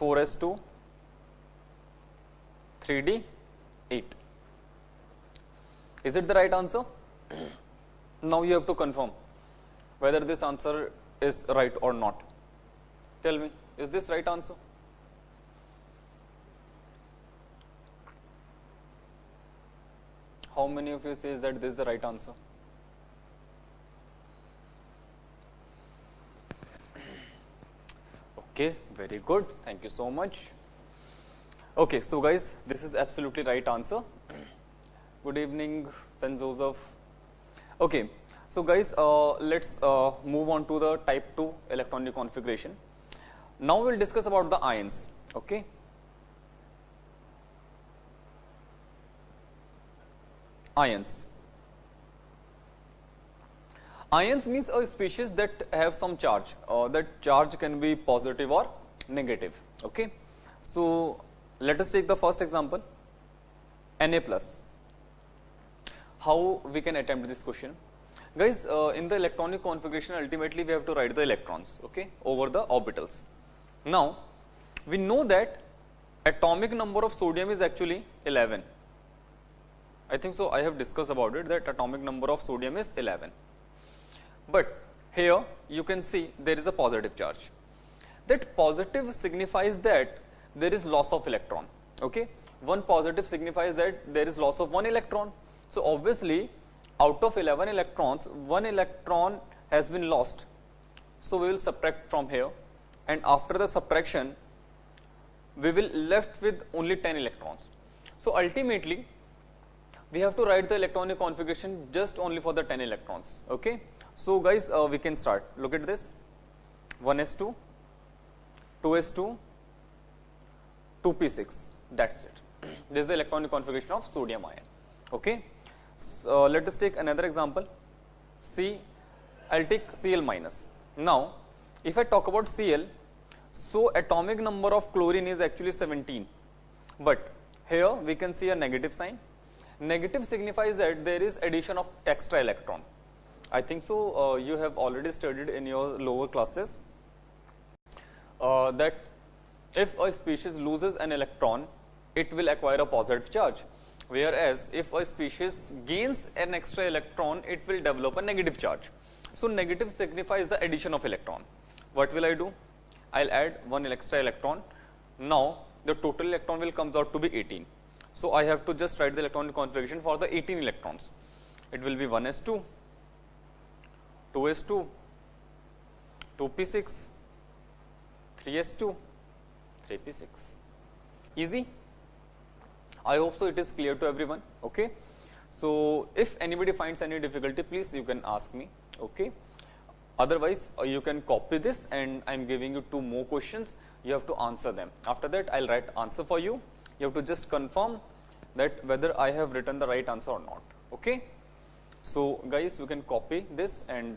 4s2, 3d, 8. Is it the right answer? Now you have to confirm whether this answer is right or not. Tell me, is this right answer? How many of you says that this is the right answer? Okay, very good. Thank you so much. Okay, so guys, this is absolutely right answer. Good evening, St. Joseph. Okay, so guys, let's move on to the type 2 electronic configuration. Now we'll discuss about the ions. Okay. Ions. Ions means a species that have some charge. That charge can be positive or negative. Okay. So let us take the first example, Na plus. How we can attempt this question? Guys, in the electronic configuration, ultimately we have to write the electrons, okay, over the orbitals. Now, we know that atomic number of sodium is actually 11. I think so. I have discussed about it that atomic number of sodium is 11. But here you can see there is a positive charge. That positive signifies that there is loss of electron. Okay, one positive signifies that there is loss of one electron. So obviously, out of 11 electrons, one electron has been lost. So we will subtract from here, and after the subtraction, we will left with only 10 electrons. So ultimately, we have to write the electronic configuration just only for the 10 electrons. Okay. So guys, we can start. Look at this: 1s2, 2s2, 2p6. That's it. This is the electronic configuration of sodium ion. Okay. So let us take another example. I'll take Cl minus. Now, if I talk about Cl, so atomic number of chlorine is actually 17. But here we can see a negative sign. Negative signifies that there is addition of extra electron. I think so. You have already studied in your lower classes that if a species loses an electron, it will acquire a positive charge. Whereas if a species gains an extra electron, it will develop a negative charge. So negative signifies the addition of electron. What will I do? I'll add one extra electron. Now the total electron will comes out to be 18. So I have to just write the electronic configuration for the 18 electrons. It will be 1s2, 2s2, 2p6, 3s2, 3p6. Easy? I hope so it is clear to everyone. Okay. So if anybody finds any difficulty, please you can ask me. Okay. Otherwise, you can copy this, and I am giving you 2 more questions. You have to answer them. After that, I'll write answer for you. You have to just confirm that whether I have written the right answer or not. Okay. So guys, you can copy this, and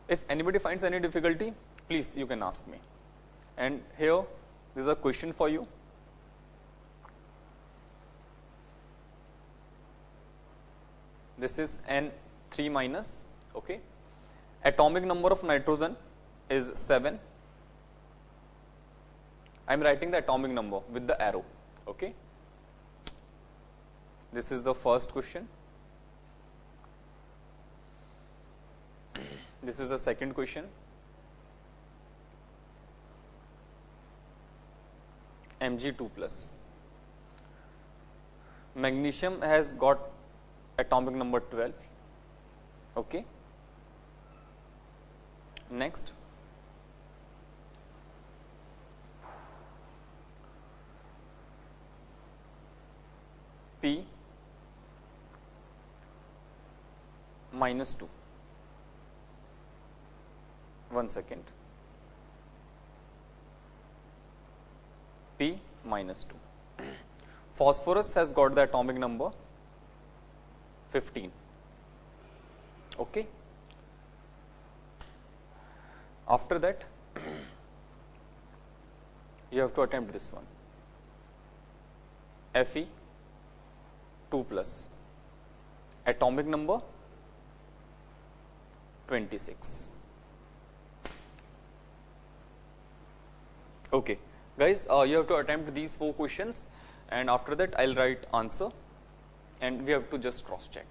if anybody finds any difficulty, please you can ask me. And here there is a question for you. This is N3 minus. Okay. Atomic number of nitrogen is 7. I am writing the atomic number with the arrow. Okay. This is the first question. This is the second question. Mg2 plus. Magnesium has got atomic number 12. Okay. Next. P minus 2. 1 second. P minus 2. Phosphorus has got the atomic number 15. Okay. After that, you have to attempt this one. Fe 2 plus. Atomic number 26. Okay. Guys, you have to attempt these 4 questions, and after that I'll write answer, and we have to just cross check.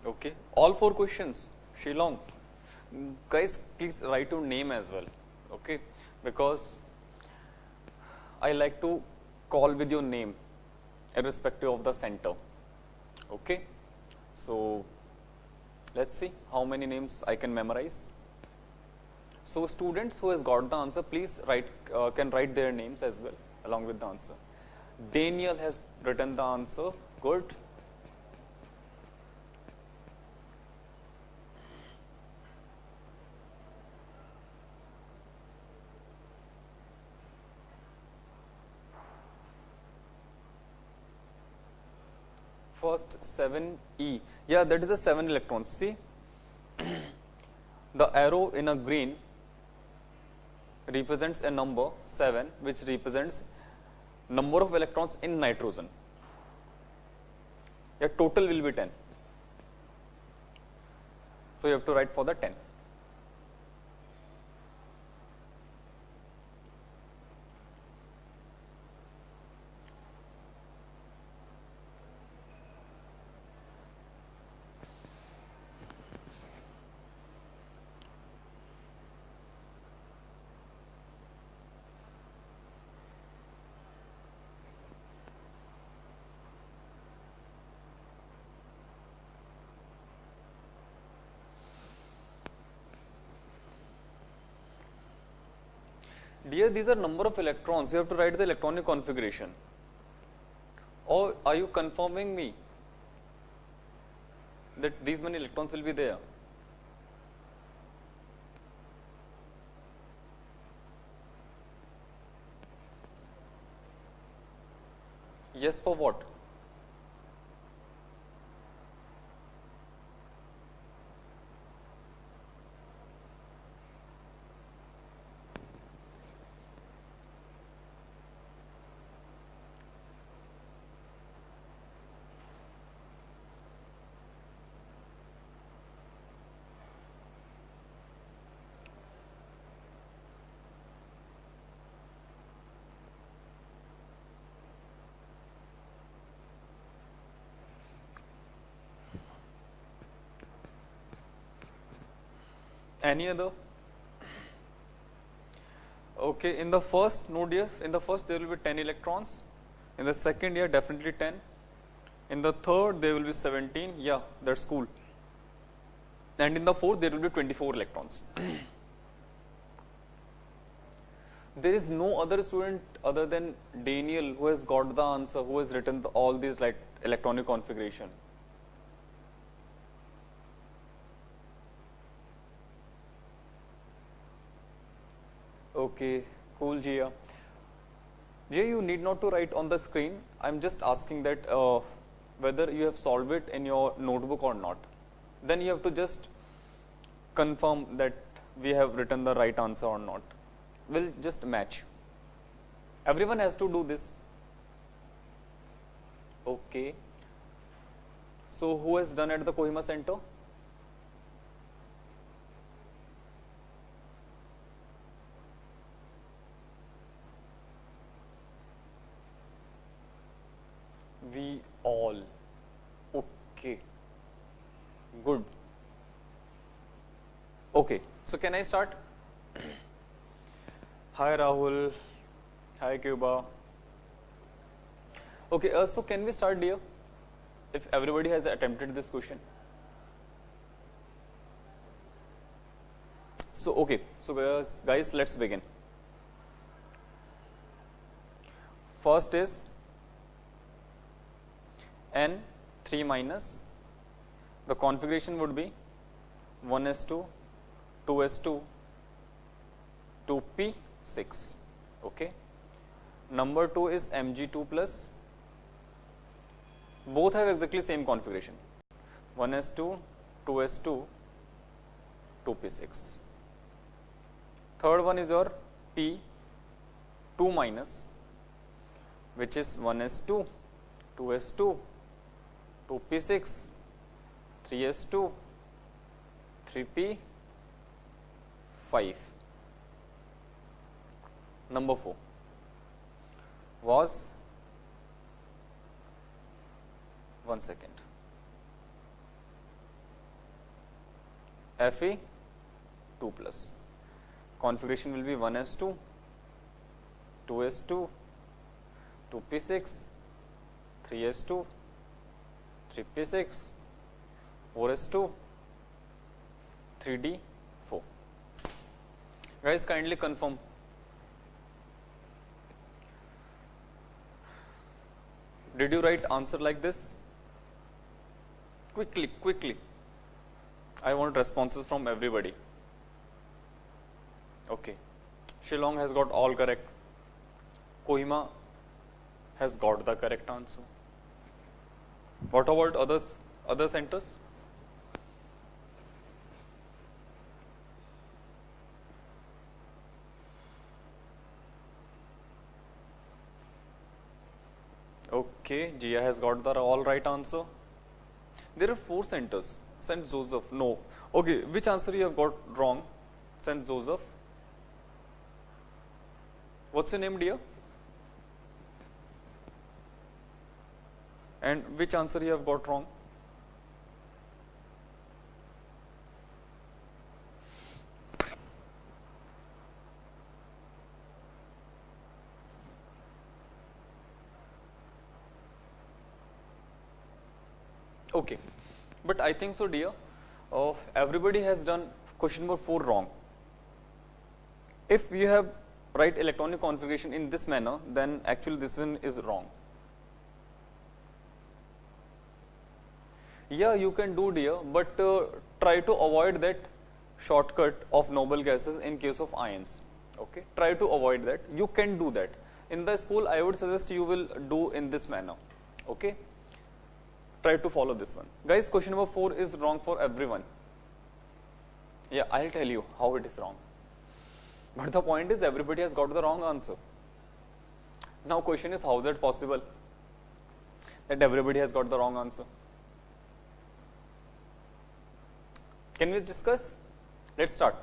Okay, all 4 questions, Shillong. Guys, please write your name as well, okay, because I like to call with your name irrespective of the center. Okay, so let's see how many names I can memorize. So students who has got the answer, please can write their names as well along with the answer. Daniel has written the answer. Good. First 7E. Yeah, that is the 7 electrons. See, the arrow in a green represents a number 7, which represents number of electrons in nitrogen. Yeah, total will be 10. So you have to write for the 10. Dear, these are number of electrons. You have to write the electronic configuration. Or are you confirming me that these many electrons will be there? Yes, for what? Any other? Okay, in the first node here, in the first there will be 10 electrons. In the second here, definitely 10. In the third, there will be 17. Yeah, that's cool. And in the fourth, there will be 24 electrons. There is no other student other than Daniel who has got the answer, who has written all these like electronic configuration. Okay, cool, Jia. Jia, you need not to write on the screen. I'm just asking that whether you have solved it in your notebook or not. Then you have to just confirm that we have written the right answer or not. We'll just match. Everyone has to do this. Okay. So who has done at the Kohima Center? We all. Okay. Good. Okay. So can I start? Hi Rahul. Hi Cuba. Okay. So can we start, dear? If everybody has attempted this question. So okay. So guys, let's begin. First is N3 minus, the configuration would be 1s2, 2s2, 2p6. Okay. Number 2 is Mg2 plus. Both have exactly same configuration, 1s2, 2s2, 2p6. Third one is your p2 minus, which is 1s2, 2s2, 2p6, 3s2, 3p5. Number 4 was, one second, Fe2 plus. Configuration will be 1s2, 2s2, 2p6, 3s2, 3p6, 4s2, 3d4. Guys, kindly confirm. Did you write answer like this? Quickly, quickly. I want responses from everybody. Okay. Shillong has got all correct. Kohima has got the correct answer. What about other centers? Okay, Jia has got the all right answer. There are 4 centers. St. Joseph, no. Okay, which answer you have got wrong? St. Joseph. What's your name, dear? And which answer you have got wrong? Okay, but I think so, dear. Everybody has done question number 4 wrong. If we have write electronic configuration in this manner, then actually this one is wrong. Yeah, you can do, dear, but try to avoid that shortcut of noble gases in case of ions. Okay, try to avoid that. You can do that. In the school, I would suggest you will do in this manner. Okay. Try to follow this one. Guys, question number 4 is wrong for everyone. Yeah, I'll tell you how it is wrong. But the point is everybody has got the wrong answer. Now question is, how is it possible that everybody has got the wrong answer? Can we discuss? Let's start.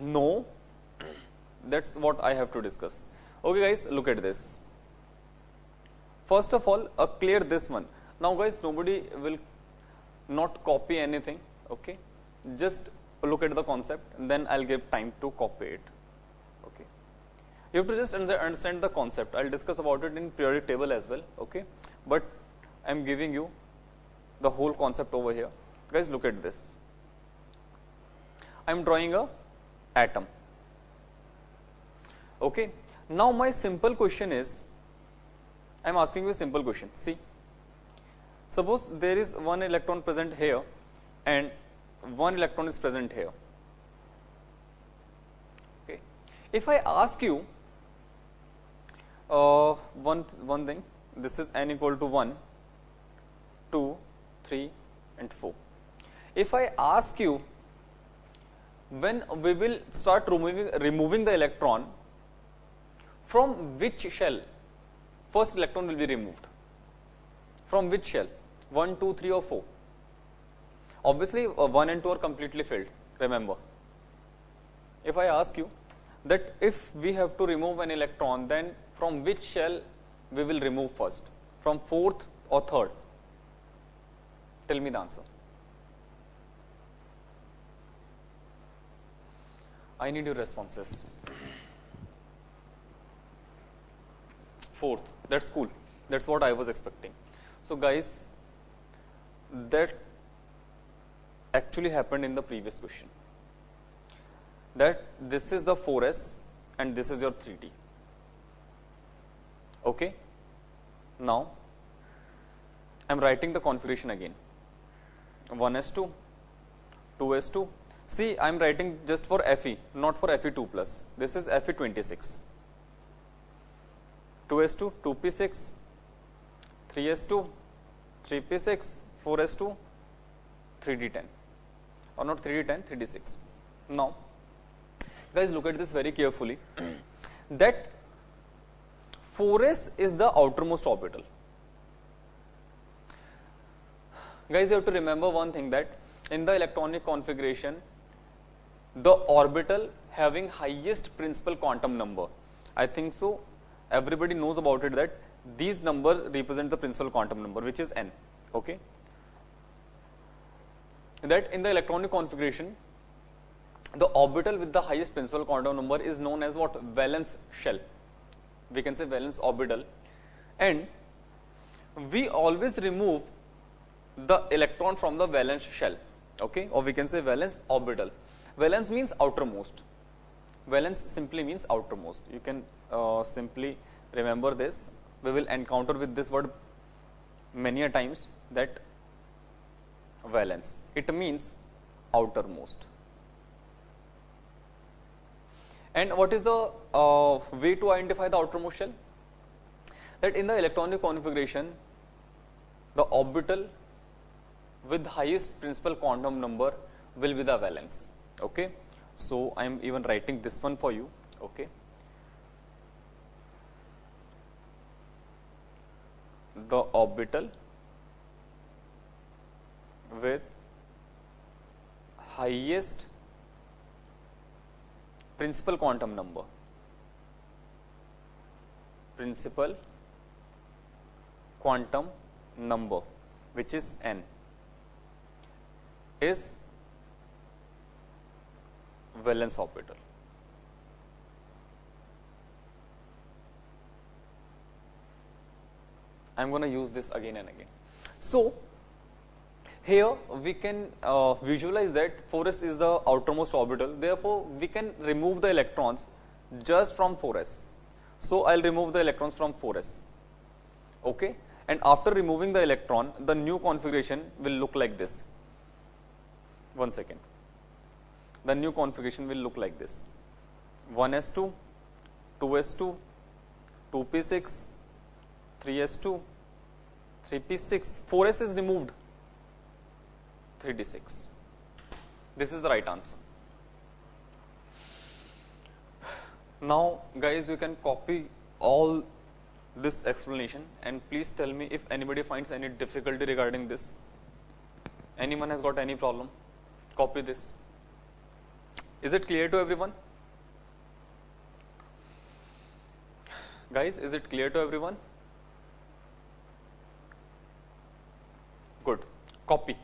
No, that's what I have to discuss. Okay guys, look at this. First of all, clear this one. Now guys, nobody will not copy anything, okay? Just look at the concept and then I'll give time to copy it, okay? You have to just understand the concept. I'll discuss about it in periodic table as well, okay? But I'm giving you the whole concept over here. Guys, look at this. I'm drawing a atom, okay? Now my simple question is, I'm asking you a simple question. See, suppose there is one electron present here and one electron is present here. Okay. If I ask you one thing, this is n equal to 1, 2, 3 and 4. If I ask you when we will start removing the electron, from which shell first electron will be removed? From which shell? 1, 2, 3 or 4? Obviously 1 and 2 are completely filled, remember. If I ask you that if we have to remove an electron, then from which shell we will remove first? From 4th or 3rd? Tell me the answer. I need your responses. 4th. That's cool. That's what I was expecting. So guys, that actually happened in the previous question. That this is the 4s and this is your 3d. Okay. Now, I'm writing the configuration again. 1s2, 2s2. See, I'm writing just for Fe, not for Fe2 plus. This is Fe26. 2s2, 2p6, 3s2, 3p6, 4s2, 3d10, or not 3d10, 3d6. Now, guys, look at this very carefully. That 4s is the outermost orbital. Guys, you have to remember one thing, that in the electronic configuration, the orbital having highest principal quantum number, I think so everybody knows about it, that these numbers represent the principal quantum number, which is n. Okay, that in the electronic configuration, the orbital with the highest principal quantum number is known as what? Valence shell. We can say valence orbital, and we always remove the electron from the valence shell. Okay, or we can say valence orbital. Valence means outermost. Valence simply means outermost. You can simply remember this. We will encounter with this word many a times, that valence. It means outermost. And what is the way to identify the outermost shell? That in the electronic configuration, the orbital with highest principal quantum number will be the valence. Okay, so I am even writing this one for you. Okay, the orbital with highest principal quantum number, principal quantum number, which is n, is valence orbital. I am going to use this again and again. So, here we can visualize that 4s is the outermost orbital. Therefore, we can remove the electrons just from 4s. So, I will remove the electrons from 4s. Okay, and after removing the electron, the new configuration will look like this. One second. The new configuration will look like this: 1s2, 2s2, 2p6, 3s2, 3p6, 4s is removed, 3d6. This is the right answer. Now, guys, you can copy all this explanation, and please tell me if anybody finds any difficulty regarding this. Anyone has got any problem? Copy this. Is it clear to everyone? Guys, is it clear to everyone? Good. Copy.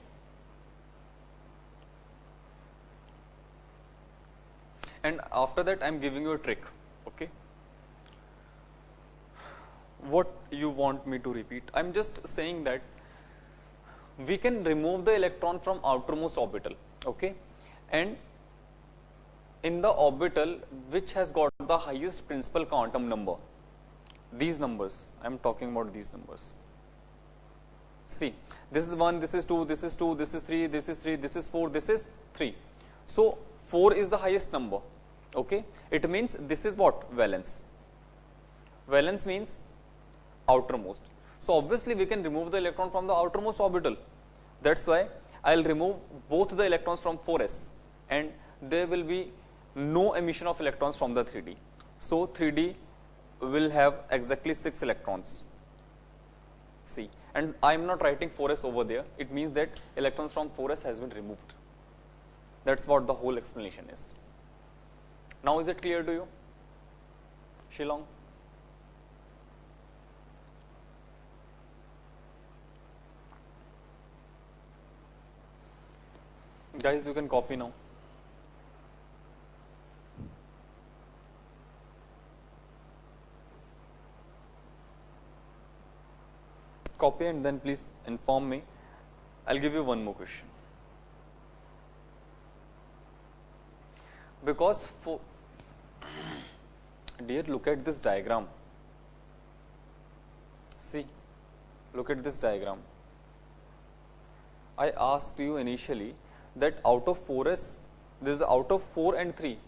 And after that, I am giving you a trick. Okay. What you want me to repeat? I am just saying that we can remove the electron from outermost orbital. Okay. And in the orbital which has got the highest principal quantum number, these numbers, I am talking about these numbers. See, this is 1, this is 2, this is 2, this is 3, this is 3, this is 4, this is 3. So, 4 is the highest number. Okay, it means this is what? Valence. Valence means outermost. So, obviously, we can remove the electron from the outermost orbital. That's why I will remove both the electrons from 4s, and there will be no emission of electrons from the 3d. So, 3d will have exactly 6 electrons. See, and I am not writing 4s over there. It means that electrons from 4s has been removed. That's what the whole explanation is. Now, is it clear to you? Shillong? Guys, you can copy now. Copy and then please inform me. I'll give you one more question. Because for dear, look at this diagram. See, look at this diagram. I asked you initially that out of 4s, this is out of 4 and 3.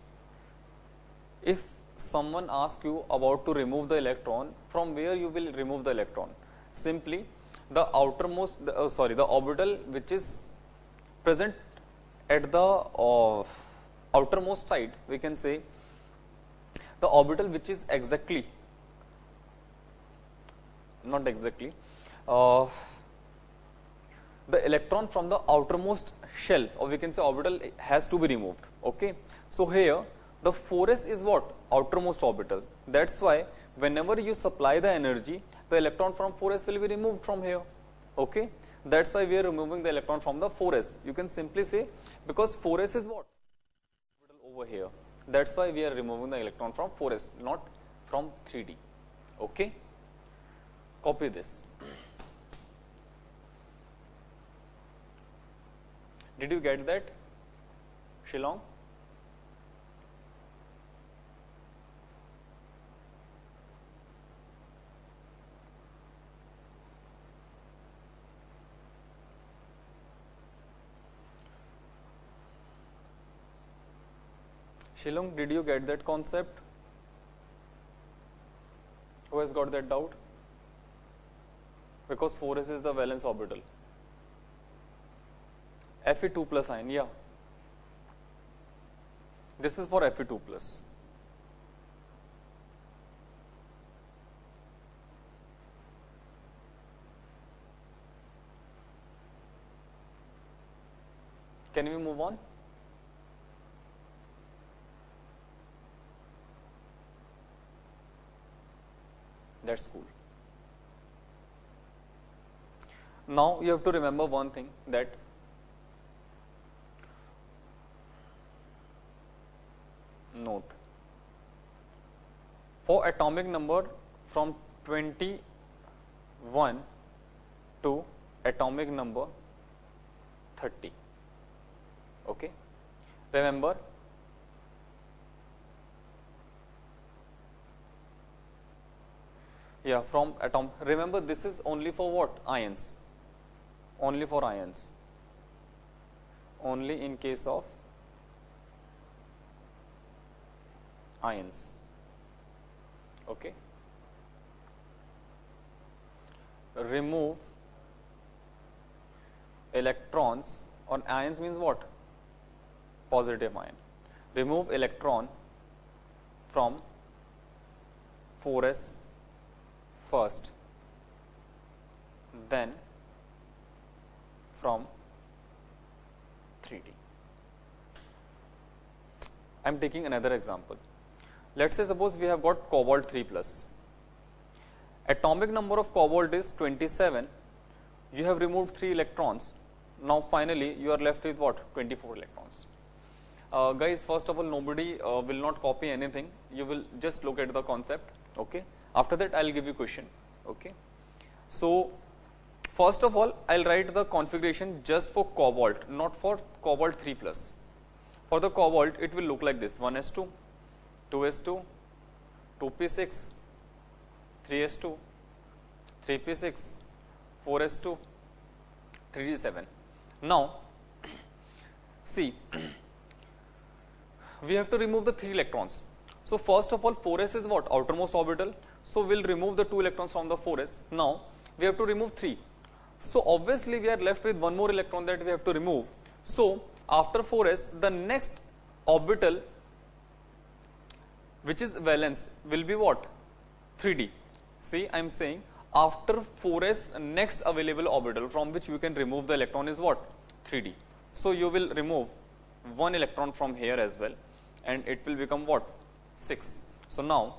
If someone asks you about to remove the electron, from where you will remove the electron? Simply the outermost, the orbital which is present at the outermost side, we can say the orbital which is exactly, not exactly, the electron from the outermost shell, or we can say orbital, has to be removed. Okay. So here the 4s is what? Outermost orbital. That's why whenever you supply the energy, the electron from 4s will be removed from here. Okay. That's why we are removing the electron from the 4s. You can simply say, because 4s is what? Orbital over here. That's why we are removing the electron from 4s, not from 3d. Okay. Copy this. Did you get that, Shillong? Shillong, did you get that concept? Who has got that doubt? Because 4s is the valence orbital. Fe2 plus ion, yeah. This is for Fe2 plus. Can we move on? That's cool. Now you have to remember one thing, that note, for atomic number from 21 to atomic number 30. Okay. Remember, yeah, from atom. Remember, this is only for what? Ions. Only for ions. Only in case of ions. Okay. Remove electrons, or ions means what? Positive ion. Remove electron from 4s first, then from 3d. I am taking another example. Let's say suppose we have got cobalt 3 plus. Atomic number of cobalt is 27. You have removed 3 electrons. Now finally you are left with what? 24 electrons. Guys, first of all, nobody will not copy anything. You will just look at the concept. Okay. After that I will give you question. Okay. So first of all, I will write the configuration just for cobalt, not for cobalt 3 plus. For the cobalt, it will look like this: 1s2, 2s2, 2p6, 3s2, 3p6, 4s2, 3d7. Now see, we have to remove the 3 electrons. So first of all, 4s is what? Outermost orbital. So we'll remove the 2 electrons from the 4s. Now we have to remove 3. So obviously we are left with one more electron that we have to remove. So after 4s, the next orbital which is valence will be what? 3d. See, I am saying after 4s, next available orbital from which you can remove the electron is what? 3d. So you will remove one electron from here as well, and it will become what? 6. So now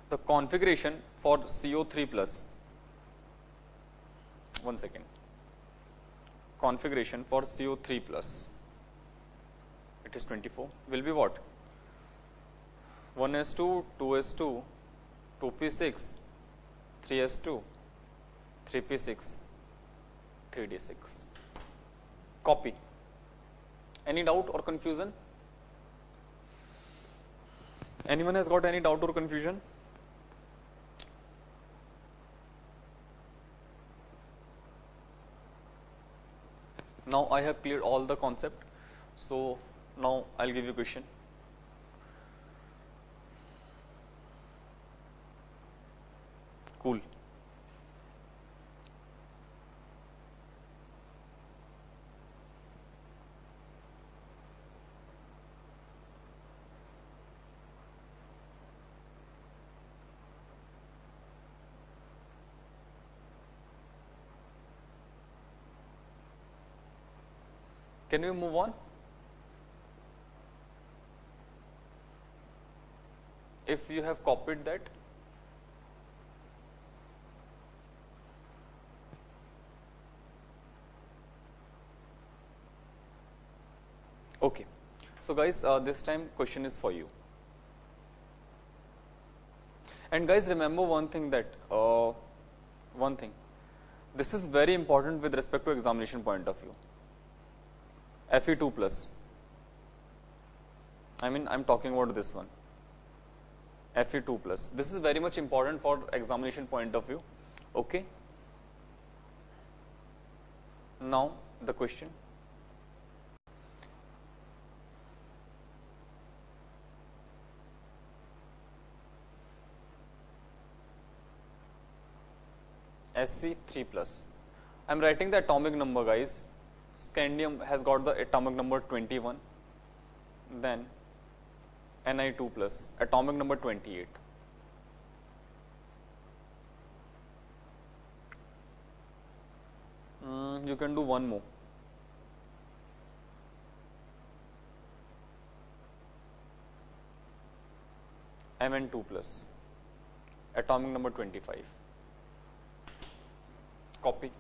the configuration for CO3 plus, one second, configuration for CO3 plus, it is 24, will be what? 1s2, 2s2, 2p6, 3s2, 3p6, 3d6. Copy. Any doubt or confusion? Anyone has got any doubt or confusion? Now I have cleared all the concept. So now I'll give you question. Cool. Can we move on? If you have copied that, okay. So guys, this time question is for you. And guys, remember one thing, that this is very important with respect to examination point of view. FE2 plus. I mean, I'm talking about this one. FE2 plus. This is very much important for examination point of view. Okay. Now the question. Sc3 plus. I'm writing the atomic number, guys. Scandium has got the atomic number 21. Then Ni2 plus, atomic number 28. You can do one more. Mn2 plus, atomic number 25. Copy.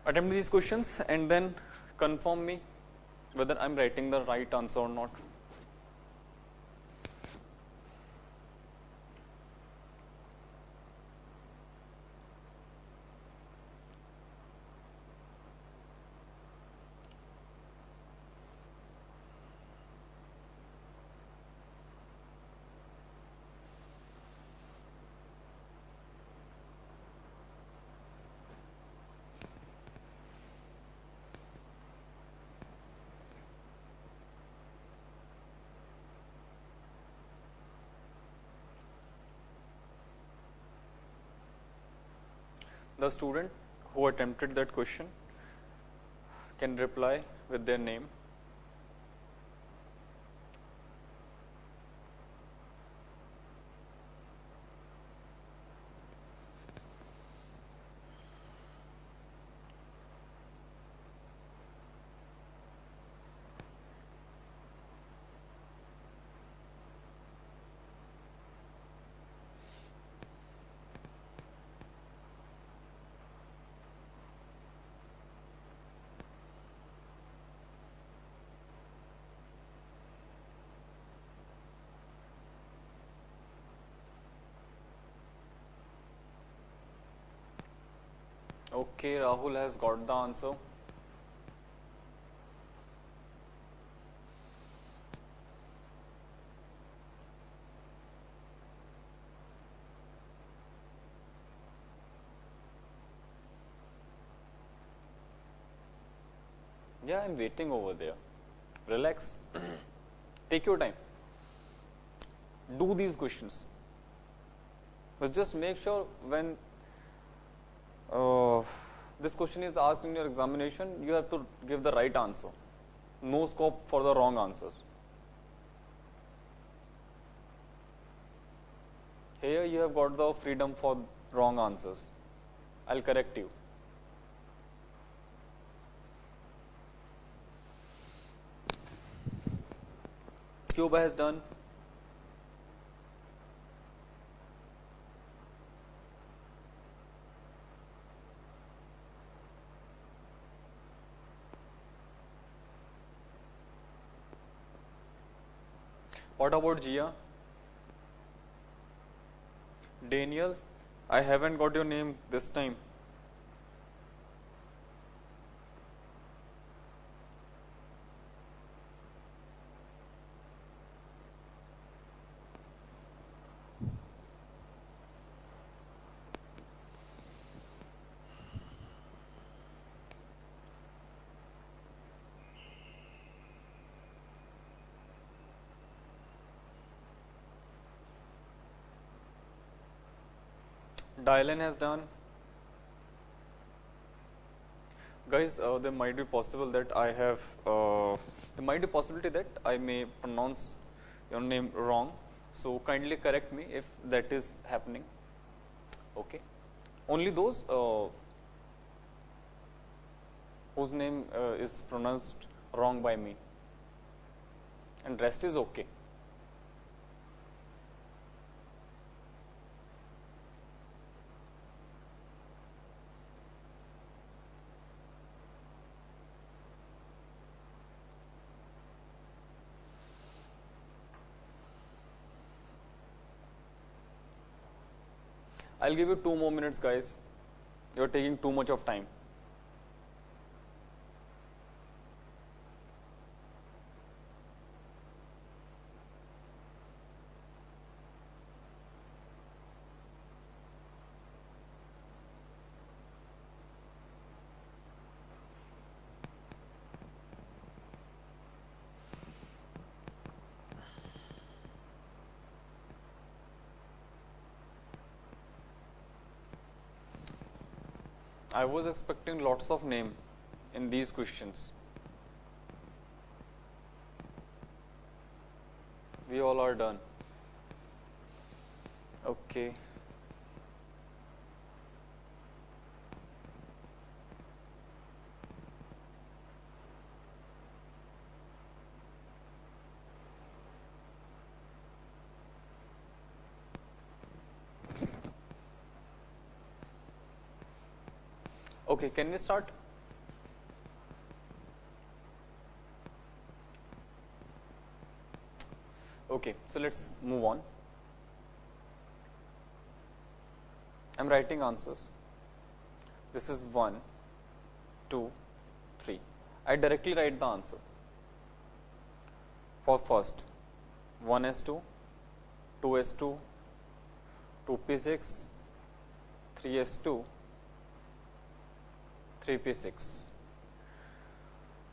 Attempt these questions and then confirm me whether I'm writing the right answer or not. The student who attempted that question can reply with their name. Okay, Rahul has got the answer. Yeah, I'm waiting over there. Relax. Take your time. Do these questions. But just make sure when this question is asked in your examination, you have to give the right answer. No scope for the wrong answers. Here you have got the freedom for wrong answers. I'll correct you. Cuba has done. What about Gia? Daniel, I haven't got your name this time. Dylan has done. Guys, there might be possible that I have, there might be possibility that I may pronounce your name wrong. So kindly correct me if that is happening. Okay. Only those whose name is pronounced wrong by me, and rest is okay. I'll give you 2 more minutes, guys. You're taking too much of time. I was expecting lots of name in these questions. We all are done. Okay. Okay, can we start? Okay, so let's move on. I'm writing answers. This is 1, 2, 3. I directly write the answer. For first, 1s2, 2s2, 2p6, 3s2, 3p6.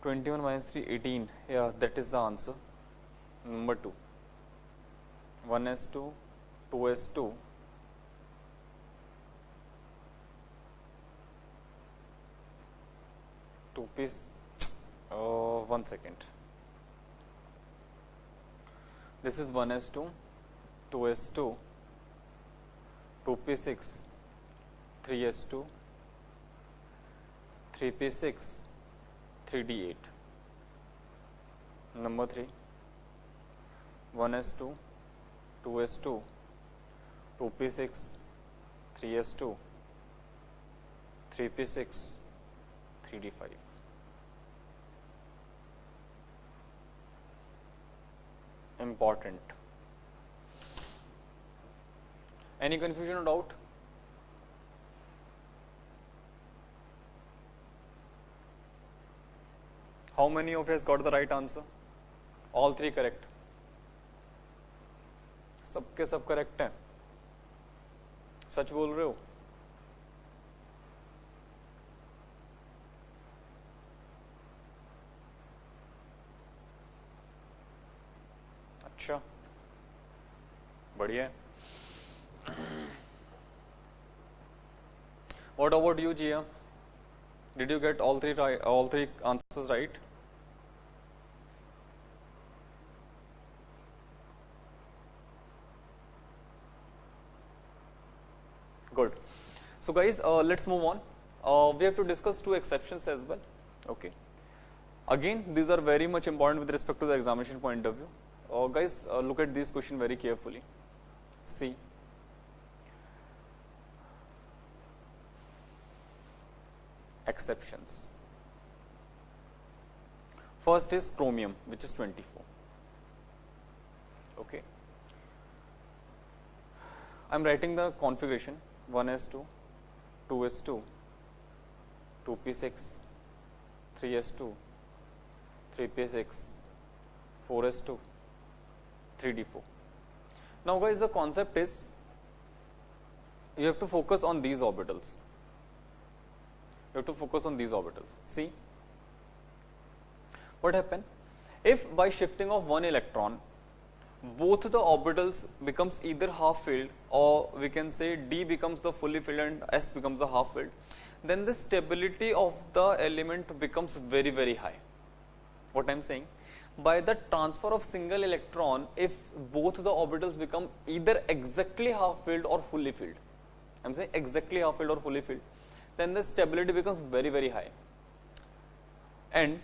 21 minus 3, 18. Yeah, that is the answer. Number 2. 1s2, 2s2, 2p. 1 second. This is 1s2, 2s2, 2p6, 3s2, 3p6, 3d8. Number 3, 1s2, 2s2, 2p6, 3s2, 3p6, 3d5. Important. Any confusion or doubt? How many of you has got the right answer? All 3 correct. सबके सब correct हैं. सच बोल रहे हो? अच्छा, बढ़िया. What about you, Jia? Did you get all 3 right, all 3 answers right? Good. So guys, let's move on. We have to discuss 2 exceptions as well. Okay. Again, these are very much important with respect to the examination point of view. Guys, look at this question very carefully. See. Exceptions. First is chromium, which is 24. Okay. I am writing the configuration 1s2, 2s2, 2p6, 3s2, 3p6, 4s2, 3d4. Now guys, the concept is you have to focus on these orbitals. You have to focus on these orbitals. See, what happened if by shifting of one electron both the orbitals becomes either half filled, or we can say D becomes the fully filled and S becomes the half filled, then the stability of the element becomes very, very high. What I am saying, by the transfer of single electron, if both the orbitals become either exactly half filled or fully filled, I am saying exactly half filled or fully filled, then the stability becomes very, very high. And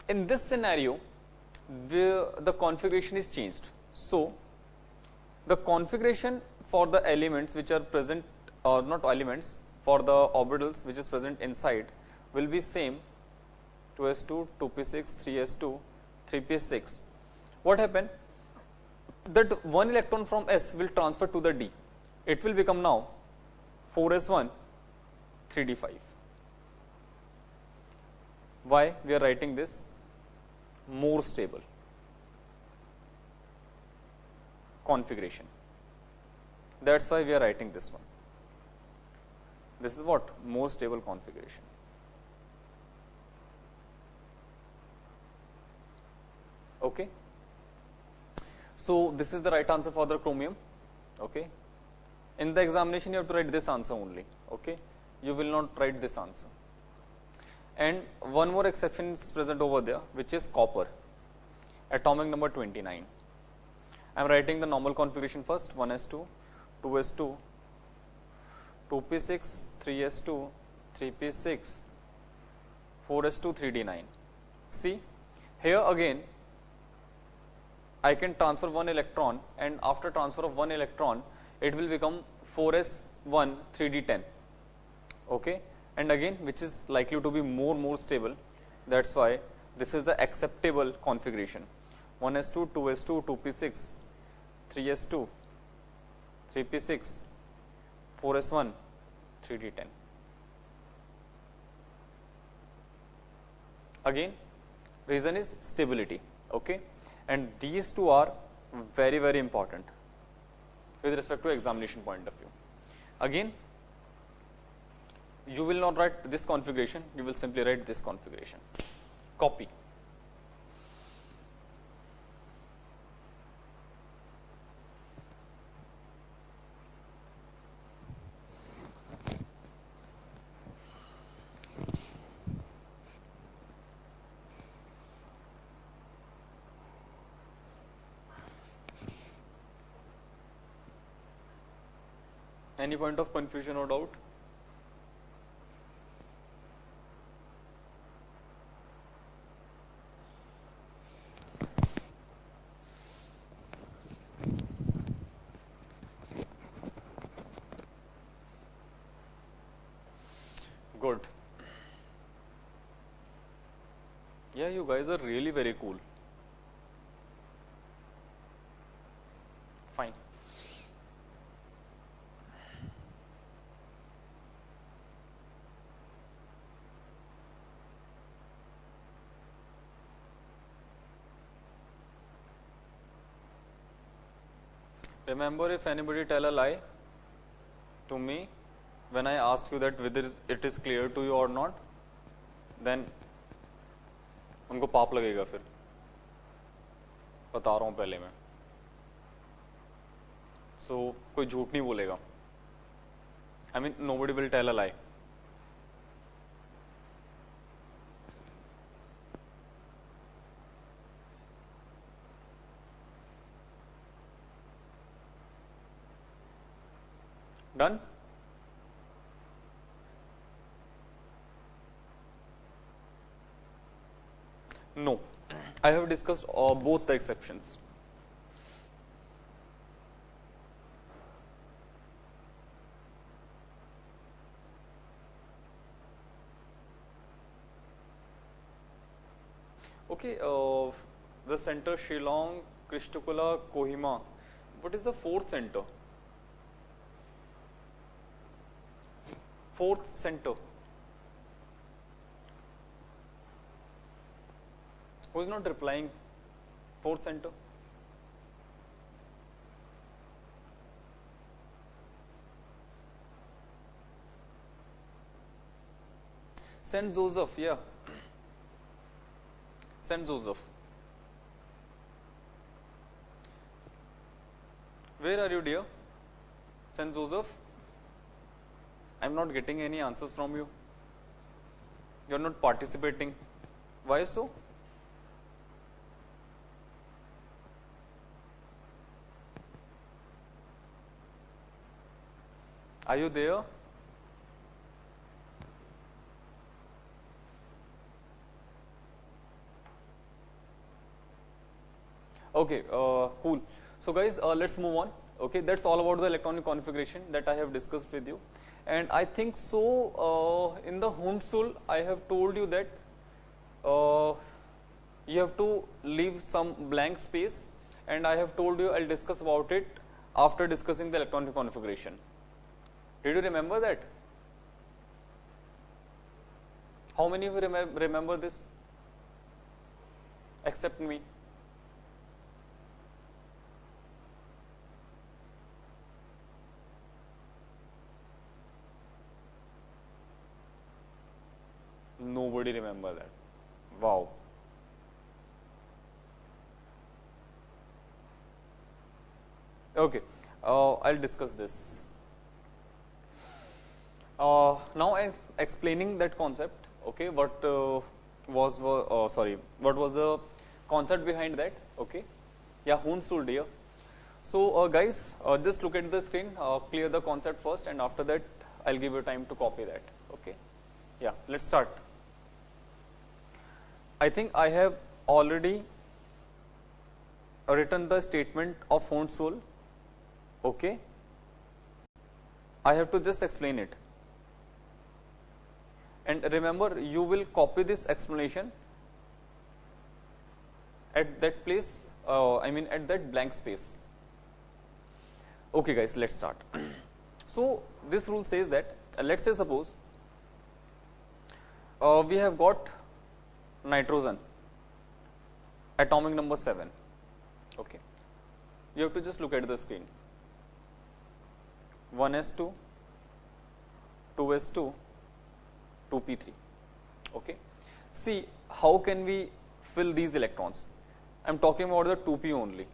in this scenario, the configuration is changed. So the configuration for the elements which are present, or not elements, for the orbitals which is present inside will be same, 2s2, 2p6, 3s2, 3p6. What happened? That one electron from S will transfer to the D. It will become now 4s1, 3d5. Why we are writing this? More stable configuration. That's why we are writing this one. This is what? More stable configuration. Okay. So this is the right answer for the chromium. Okay. In the examination, you have to write this answer only. Okay. You will not write this answer. And one more exception is present over there, which is copper, atomic number 29. I am writing the normal configuration first, 1s2, 2s2, 2p6, 3s2, 3p6, 4s2, 3d9. See, here again, I can transfer one electron, and after transfer of one electron, it will become 4s1, 3d10. Okay. And again, which is likely to be more stable. That's why this is the acceptable configuration. 1s2, 2s2, 2p6, 3s2, 3p6, 4s1, 3d10. Again, reason is stability. Okay. And these two are very, very important with respect to examination point of view. Again, you will not write this configuration, you will simply write this configuration. Copy. Any point of confusion or doubt? Good. Yeah, you guys are really very cool. Fine. Remember, if anybody tell a lie to me when I ask you that whether it is clear to you or not, then उनको पाप लगेगा फिर, बता रहा हूँ पहले मैं. So कोई झूठ नहीं बोलेगा. I mean, nobody will tell a lie. Done? No, I have discussed both the exceptions. Okay, the center Shillong, Kristukula, Kohima. What is the fourth center? Fourth center. Who is not replying? Fourth center. Saint Joseph, yeah. Saint Joseph. where are you, dear? St. Joseph? I am not getting any answers from you. You are not participating. Why so? Are you there? Okay, cool. So guys, let's move on. Okay, that's all about the electronic configuration that I have discussed with you. And I think so in the Hundsul, I have told you that you have to leave some blank space, and I have told you I'll discuss about it after discussing the electronic configuration. Did you remember that? How many of you remember this? Except me. Nobody remember that. Wow. Okay, I'll discuss this. Now I'm explaining that concept. Okay, what was the concept behind that? Okay, yeah, Hundsul dear. So guys, just look at the screen, clear the concept first, and after that I'll give you time to copy that. Okay, yeah, let's start. I think I have already written the statement of Hundsul. Okay, I have to just explain it. And remember, you will copy this explanation at that place, at that blank space. Okay guys, let's start. So this rule says that, let's say suppose we have got nitrogen, atomic number 7. Okay, you have to just look at the screen. 1s2, 2s2, 2p3. Okay, see how can we fill these electrons? I am talking about the 2p only.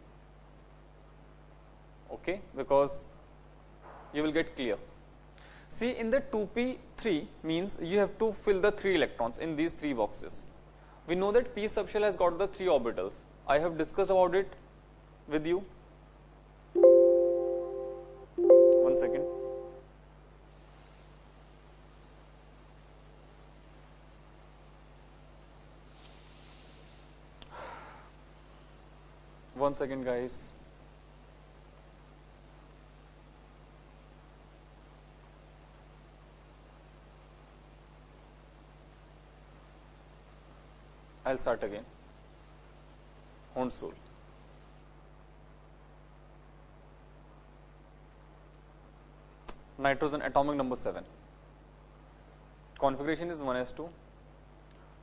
Okay, because you will get clear. See, in the 2p3 means you have to fill the 3 electrons in these 3 boxes. We know that p subshell has got the 3 orbitals. I have discussed about it with you. One second. One second, guys. I'll start again. Hundsul. Nitrogen, atomic number 7. Configuration is 1s2,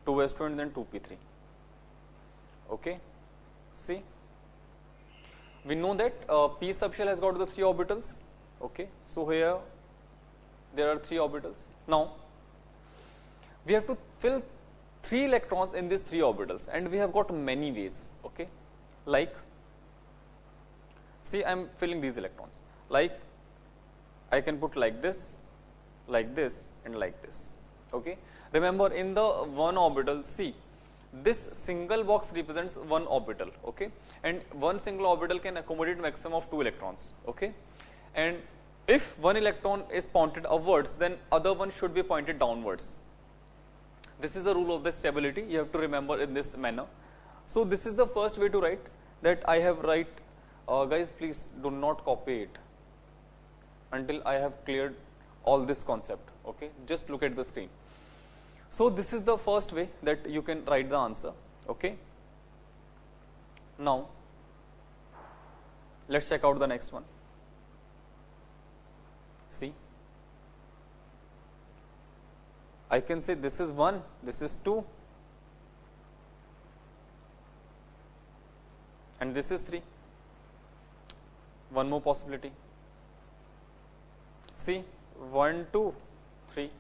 2s2, and then 2p3. Okay. See, we know that p subshell has got the 3 orbitals. Okay, so here there are 3 orbitals. Now we have to fill 3 electrons in these 3 orbitals, and we have got many ways. Okay, like, see, I am filling these electrons. Like, I can put like this, and like this. Okay, remember in the one orbital, see, this single box represents one orbital. Okay, and one single orbital can accommodate maximum of 2 electrons. Okay, and if one electron is pointed upwards, then other one should be pointed downwards. This is the rule of the stability. You have to remember in this manner. So this is the first way to write that I have write. Guys, please do not copy it until I have cleared all this concept. Okay, just look at the screen. So this is the first way that you can write the answer. Okay, now let's check out the next one. See, I can say this is 1, this is 2, and this is 3. One more possibility. See, 1, 2, 3.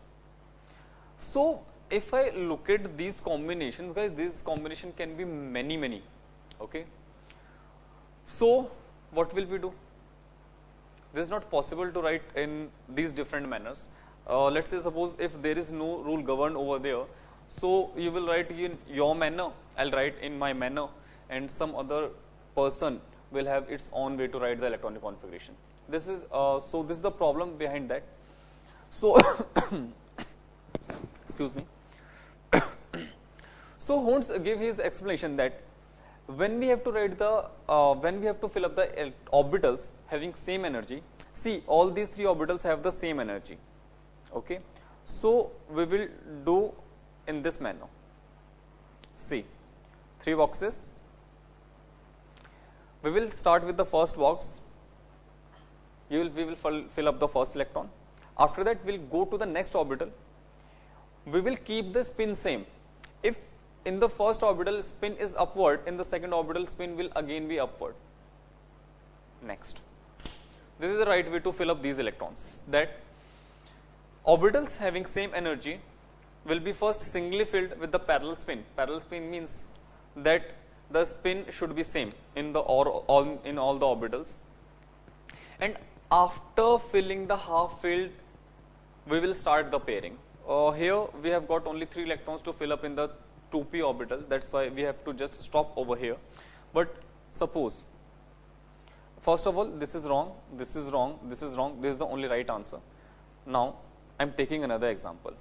So if I look at these combinations, guys, this combination can be many. Okay, so what will we do? This is not possible to write in these different manners. Let's say suppose if there is no rule governed over there, so you will write in your manner, I'll write in my manner, and some other person will have its own way to write the electronic configuration. This is so this is the problem behind that. So excuse me. So Holmes gave his explanation that when we have to write the when we have to fill up the orbitals having same energy, see all these three orbitals have the same energy. Okay, so we will do in this manner. See, three boxes. We will start with the first box. We will fill up the first electron. After that, we'll go to the next orbital. We will keep the spin same. If in the first orbital spin is upward, in the second orbital spin will again be upward. Next. This is the right way to fill up these electrons. That orbitals having same energy will be first singly filled with the parallel spin. Parallel spin means that the spin should be same in the in all the orbitals. And after filling the half filled, we will start the pairing. Here we have got only 3 electrons to fill up in the 2p orbital. That's why we have to just stop over here. But suppose, first of all, this is wrong, this is wrong, this is wrong. This is the only right answer. Now I am taking another example.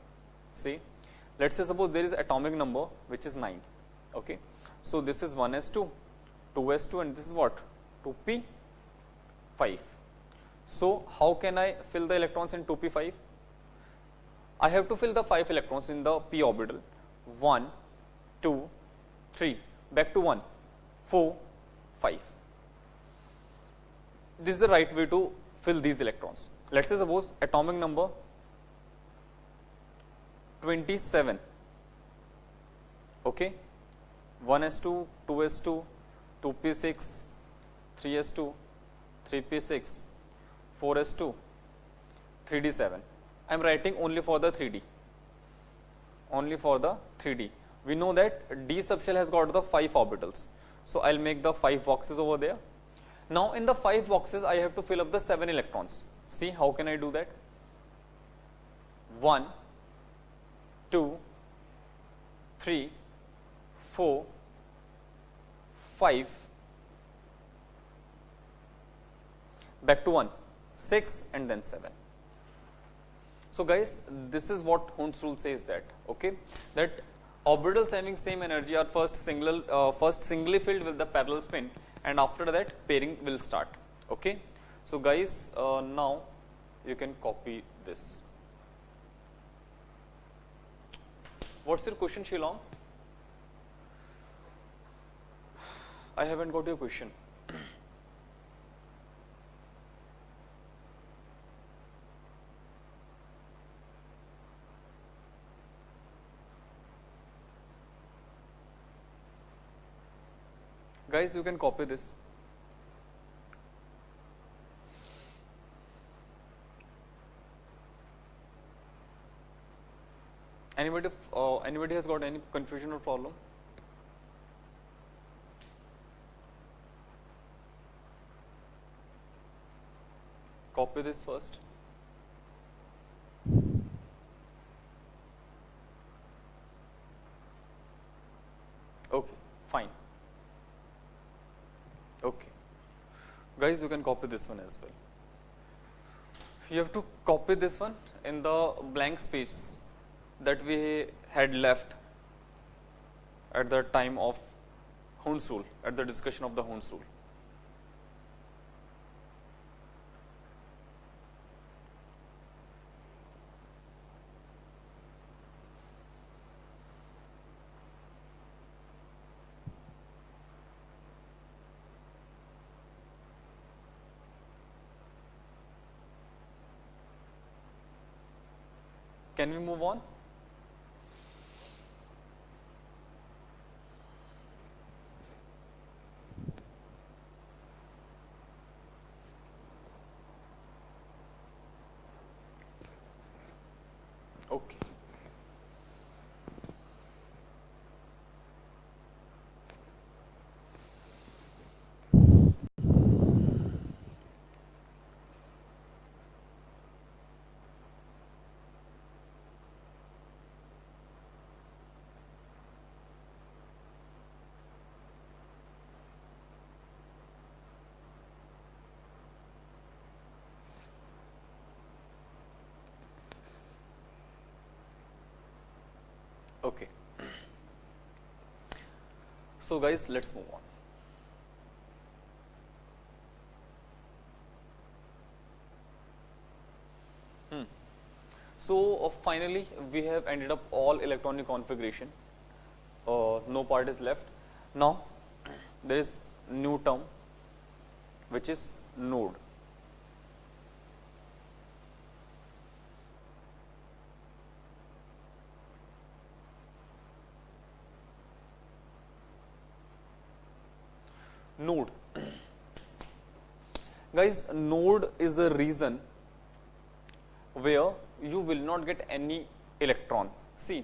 See, let's say suppose there is atomic number which is 9. Okay, so this is 1s2, 2s2, and this is what? 2p, 5. So how can I fill the electrons in 2p5? I have to fill the 5 electrons in the p orbital. 1, 2, 3, back to 1, 4, 5. This is the right way to fill these electrons. Let's say suppose atomic number 27. Okay, 1s2, 2s2, 2p6, 3s2, 3p6, 4s2, 3d7. I am writing only for the 3d. Only for the 3d. We know that d subshell has got the 5 orbitals. So I'll make the 5 boxes over there. Now in the 5 boxes I have to fill up the 7 electrons. See, how can I do that? 1, 2, 3, 4, 5, back to 1, 6, and then 7. So guys, this is what Hund's rule says, that okay, that orbitals having same energy are first singly filled with the parallel spin, and after that pairing will start. Okay, so guys, now you can copy this. What's your question, Shilong? I haven't got your question. Guys, you can copy this. Anybody has got any confusion or problem? Copy this first. Okay, fine. Okay, guys, you can copy this one as well. You have to copy this one in the blank space that we had left at the time of Hund's rule, at the discussion of the Hund's rule. Can we move on? Okay. Okay. So guys, let's move on. So finally we have ended up all electronic configuration. No part is left. Now there is new term which is node. Node. Guys, node is a region where you will not get any electron. See,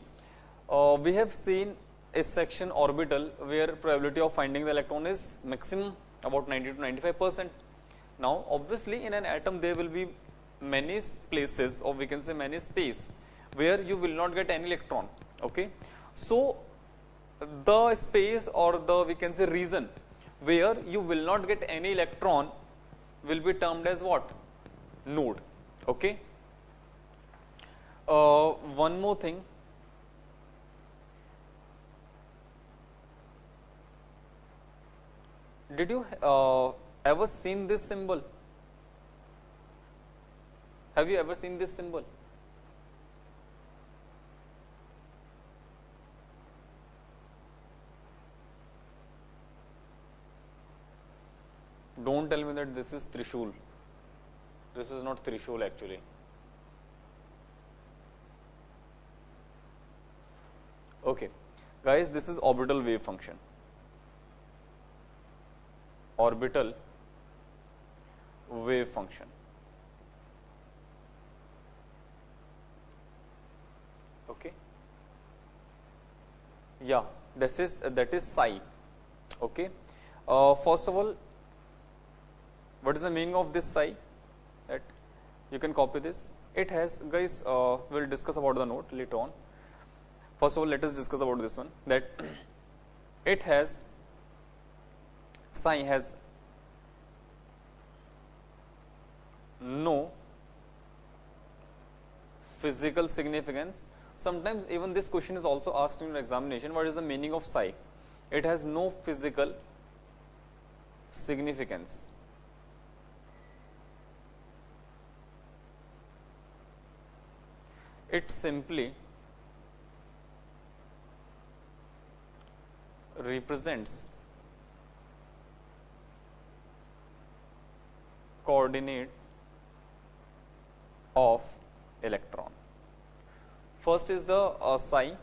we have seen a section orbital where probability of finding the electron is maximum, about 90 to 95%. Now obviously in an atom there will be many places, or we can say many space, where you will not get any electron. Okay, so the space, or the we can say region where you will not get any electron will be termed as what? Node. Okay. One more thing. Did you ever seen this symbol? Have you ever seen this symbol? Don't tell me that this is Trishul. This is not Trishul actually. Okay, guys, this is orbital wave function. Orbital wave function. Okay. Yeah, that is psi. Okay. First of all, what is the meaning of this psi? That you can copy this. It has, guys, we'll discuss about the node later on. First of all, let us discuss about this one, that it has, psi has no physical significance. Sometimes even this question is also asked in an examination. What is the meaning of psi? It has no physical significance. It simply represents coordinate of electron. First is the psi,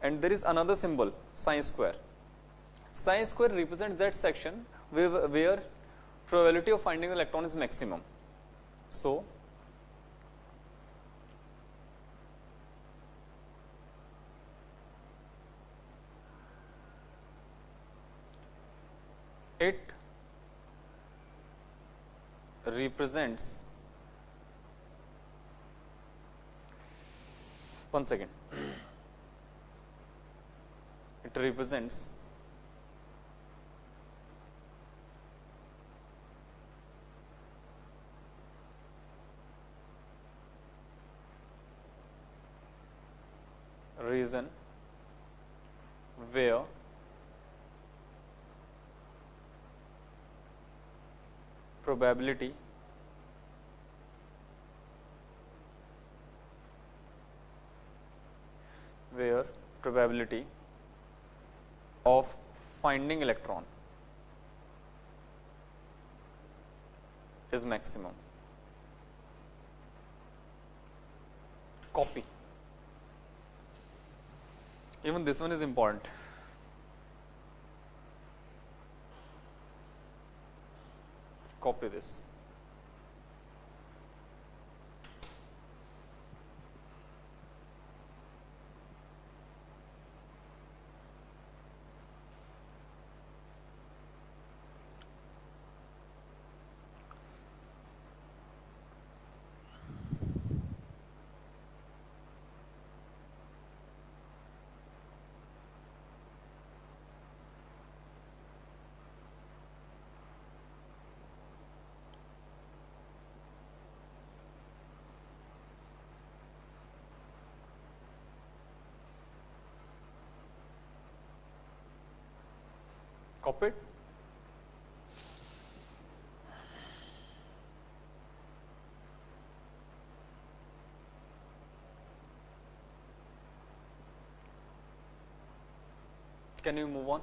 and there is another symbol, psi square. Psi square represents that section where probability of finding the electron is maximum. So it represents, one second, it represents region where probability of finding electron is maximum. Copy. Even this one is important. Copy this. Stop it. Can you move on?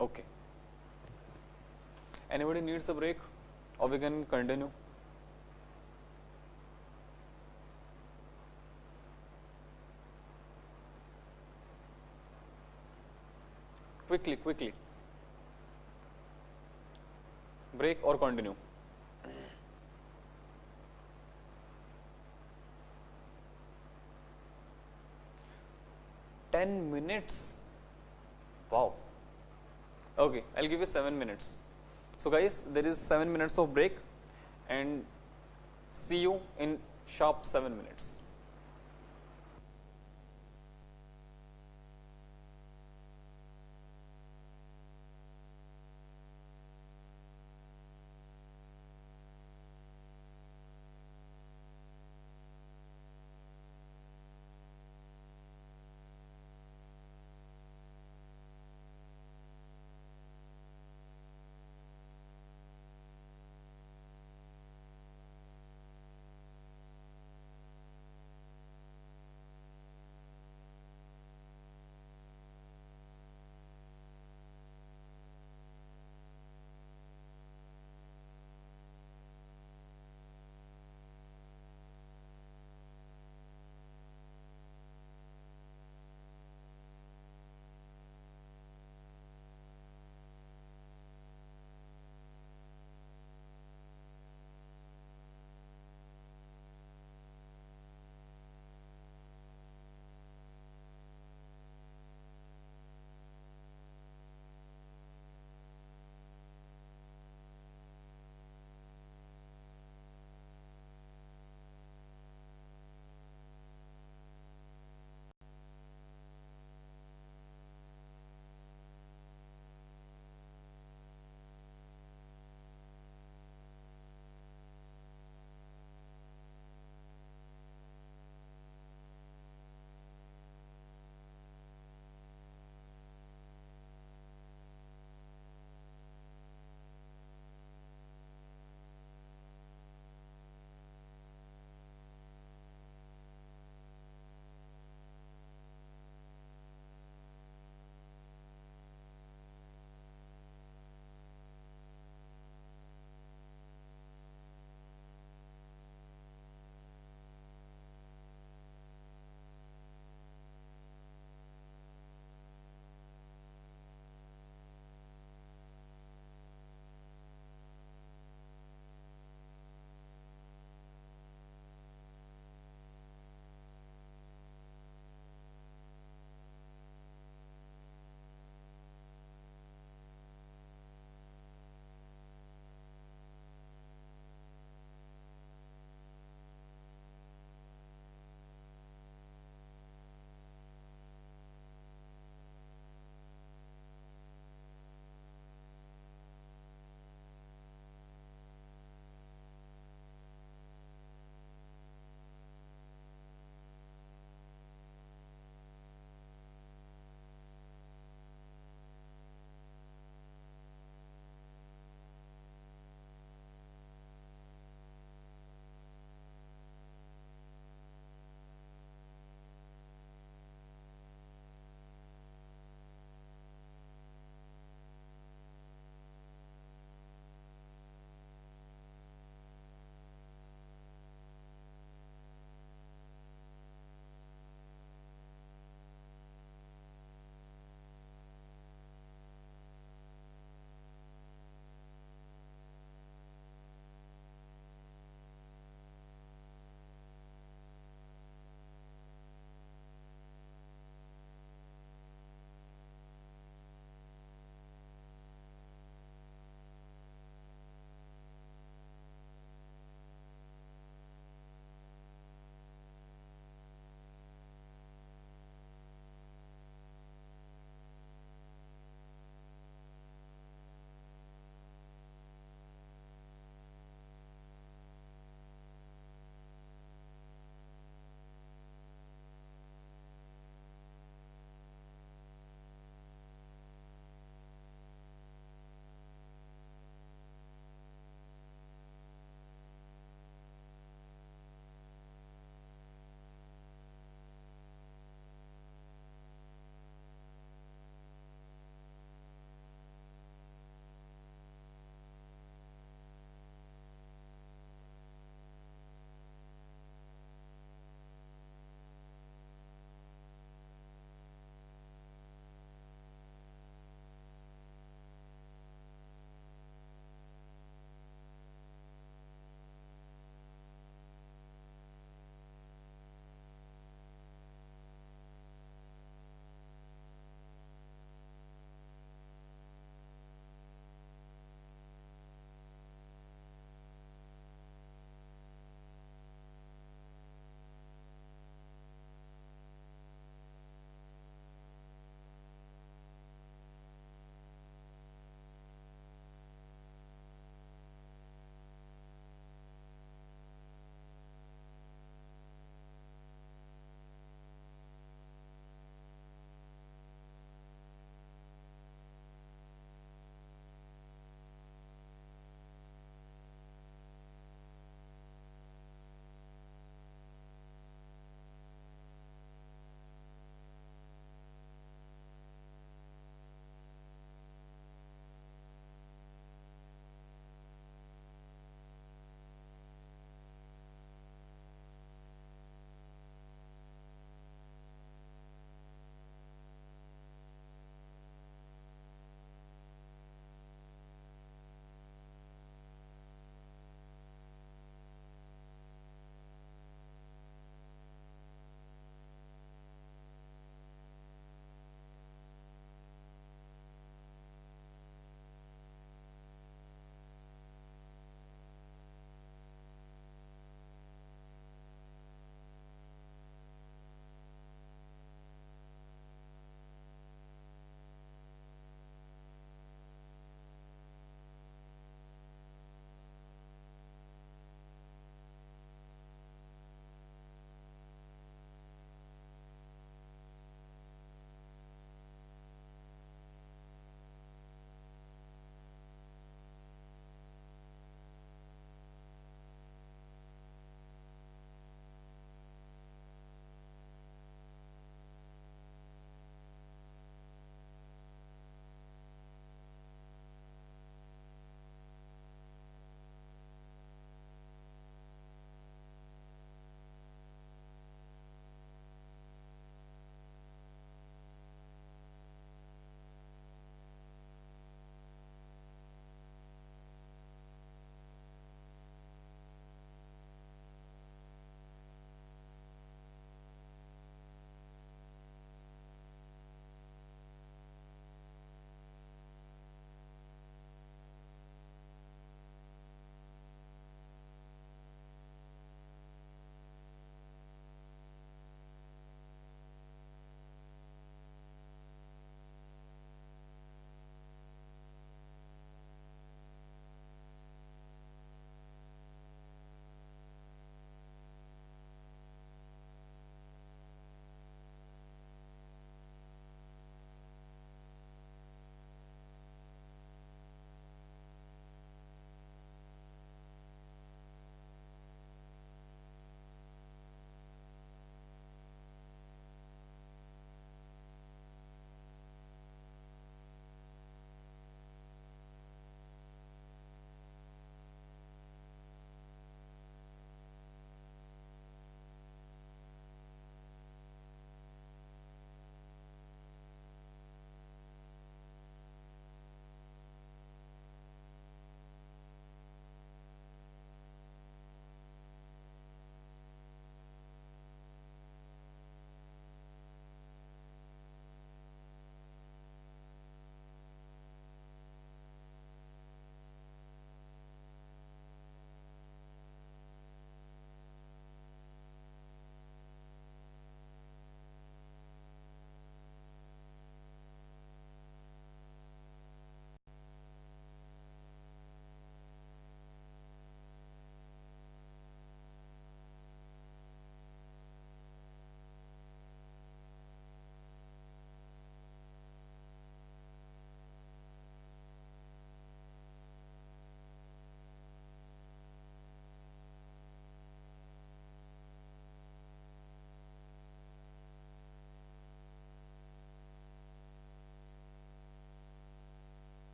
Okay. Anybody needs a break, or we can continue? Quickly, quickly. Break or continue? $10. Wow. Okay, I'll give you 7 minutes. So guys, there is 7 minutes of break, and see you in sharp 7 minutes.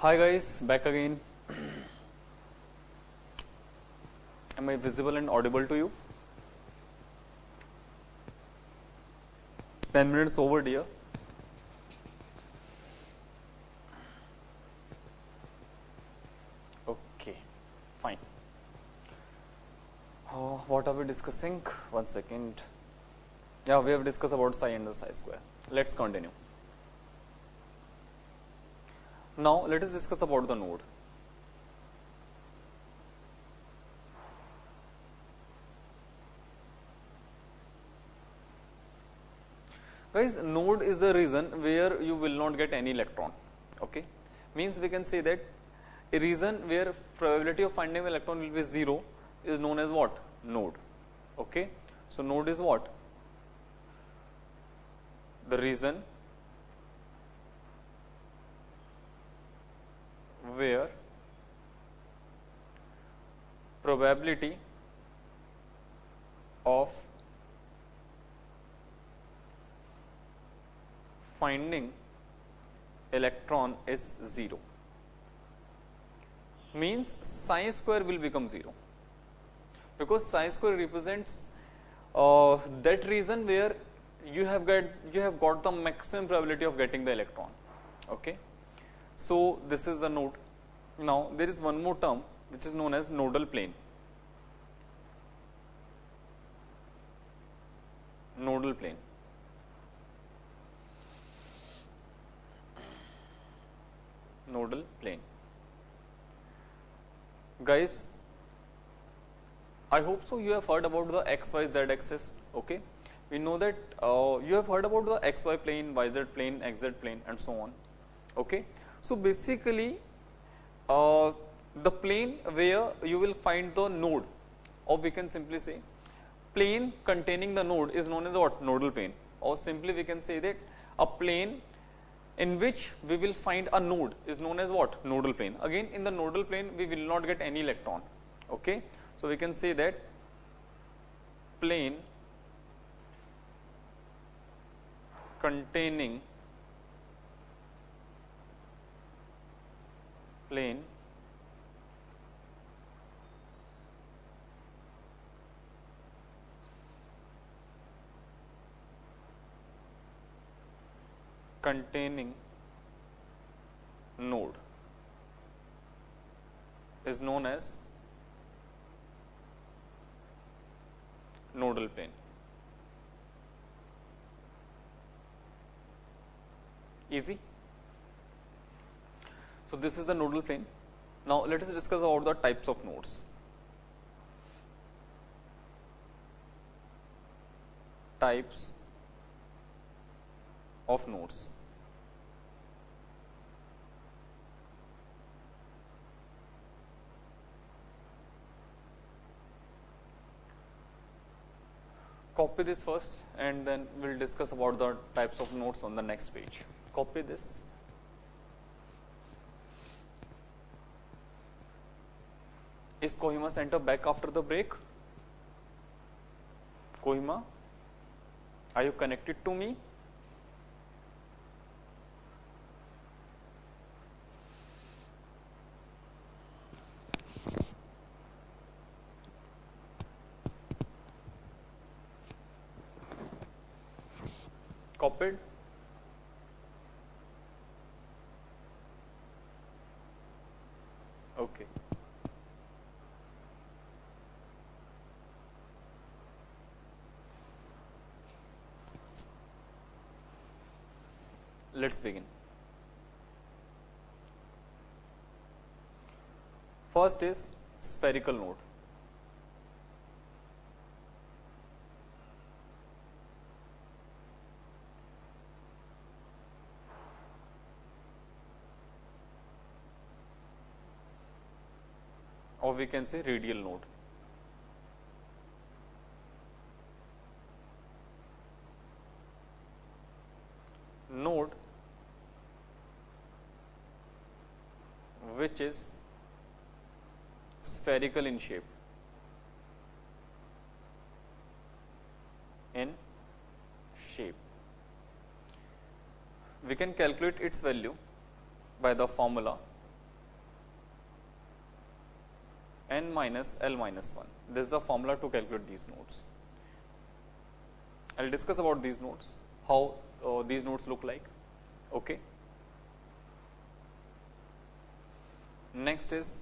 Hi guys, back again. Am I visible and audible to you? 10 minutes over, dear. Okay, fine. What are we discussing? 1 second. Yeah, we have discussed about psi and the psi square. Let's continue. Now, let us discuss about the node. Guys, node is the region where you will not get any electron. Okay, means we can say that a region where probability of finding the electron will be 0 is known as what? Node. Okay, so node is what? The region where probability of finding electron is 0, means psi square will become 0, because psi square represents that region where you have got the maximum probability of getting the electron. Okay, so this is the node. Now there is one more term which is known as nodal plane. Nodal plane. Nodal plane. Guys, I hope so you have heard about the x, y, z axis. Okay, we know that you have heard about the xy plane, yz plane, xz plane and so on. Okay, so basically the plane where you will find the node, or we can simply say plane containing the node, is known as what? Nodal plane. Or simply we can say that a plane in which we will find a node is known as what? Nodal plane. Again, in the nodal plane we will not get any electron. Okay, so we can say that plane containing node is known as nodal plane. Easy. So this is the nodal plane. Now let us discuss about the types of nodes. Types of nodes. Copy this first and then we'll discuss about the types of nodes on the next page. Copy this. Is Kohima Center back after the break? Kohima, are you connected to me? Copied? Okay. Let's begin. First is spherical node. Or we can say radial node. Node which is spherical in shape. We can calculate its value by the formula n minus L minus 1. This is the formula to calculate these nodes. I will discuss about these nodes, how these nodes look like. Okay. Next is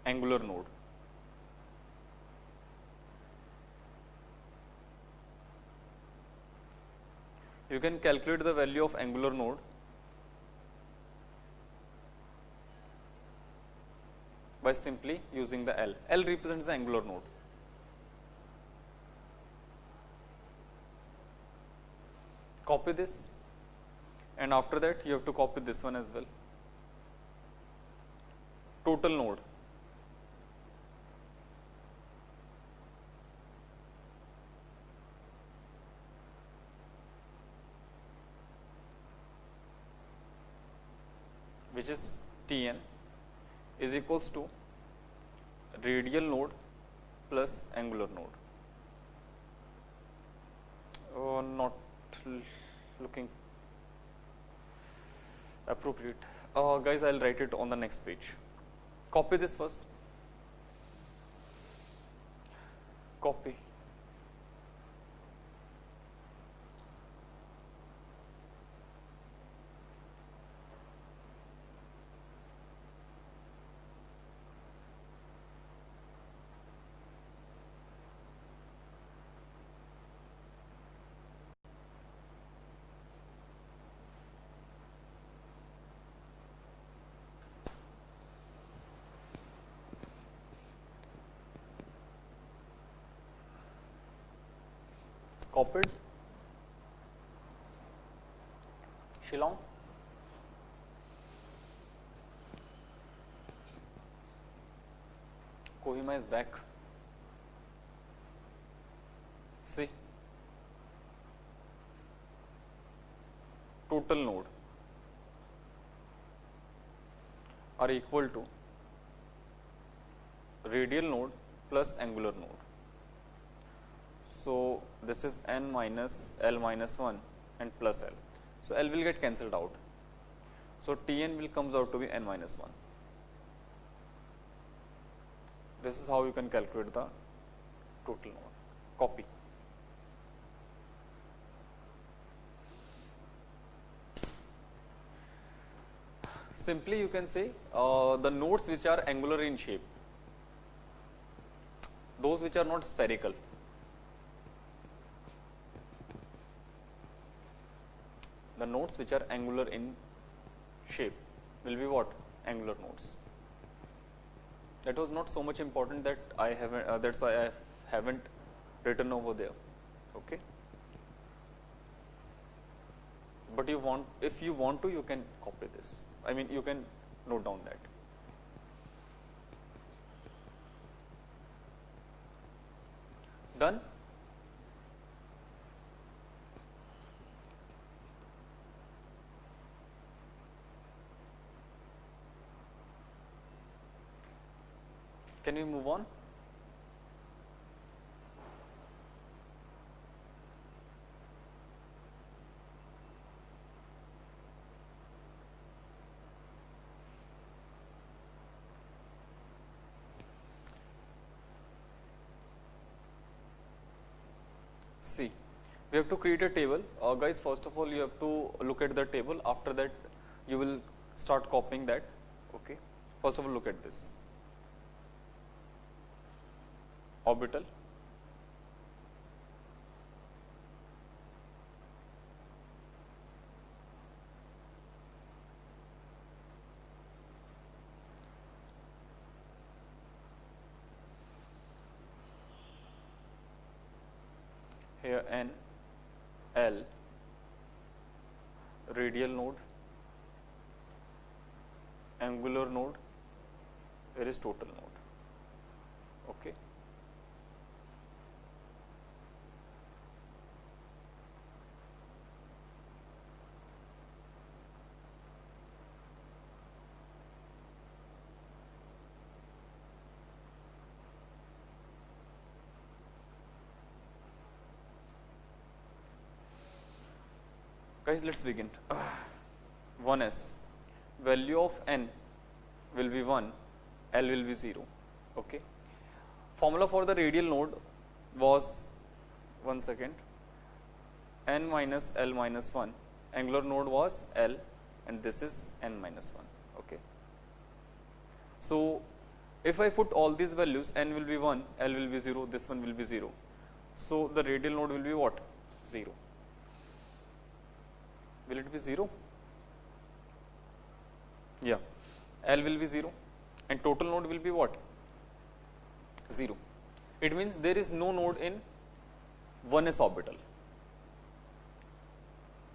angular node. You can calculate the value of angular node by simply using the L. L represents the angular node. Copy this, and after that you have to copy this one as well. Total node. Which is Tn is equals to radial node plus angular node. Not looking appropriate. Guys, I'll write it on the next page. Copy this first. Copy. Copied. Shillong. Kohima is back. See, total node are equal to radial node plus angular node. So this is n minus L minus 1 and plus L. So L will get cancelled out. So Tn will comes out to be n minus 1. This is how you can calculate the total node. Copy. Simply you can say the nodes which are angular in shape, those which are not spherical. The nodes which are angular in shape will be what? Angular nodes. That was not so much important that I haven't. That's why I haven't written over there. Okay. But you want, if you want to, you can copy this. I mean, you can note down that. Done. Can we move on? See, we have to create a table. Guys, first of all, you have to look at the table. After that, you will start copying that. Okay. First of all, look at this. Orbital, here N, L, radial node, angular node, here is total node. Okay. Guys, let's begin. 1s, value of n will be 1 L will be 0. Okay. Formula for the radial node was, one second, n minus L minus 1. Angular node was L, and this is n minus 1. Okay. So if I put all these values, n will be 1, L will be 0, this one will be 0. So the radial node will be what? 0. Will it be 0? Yeah. L will be 0 and total node will be what? 0. It means there is no node in 1s orbital.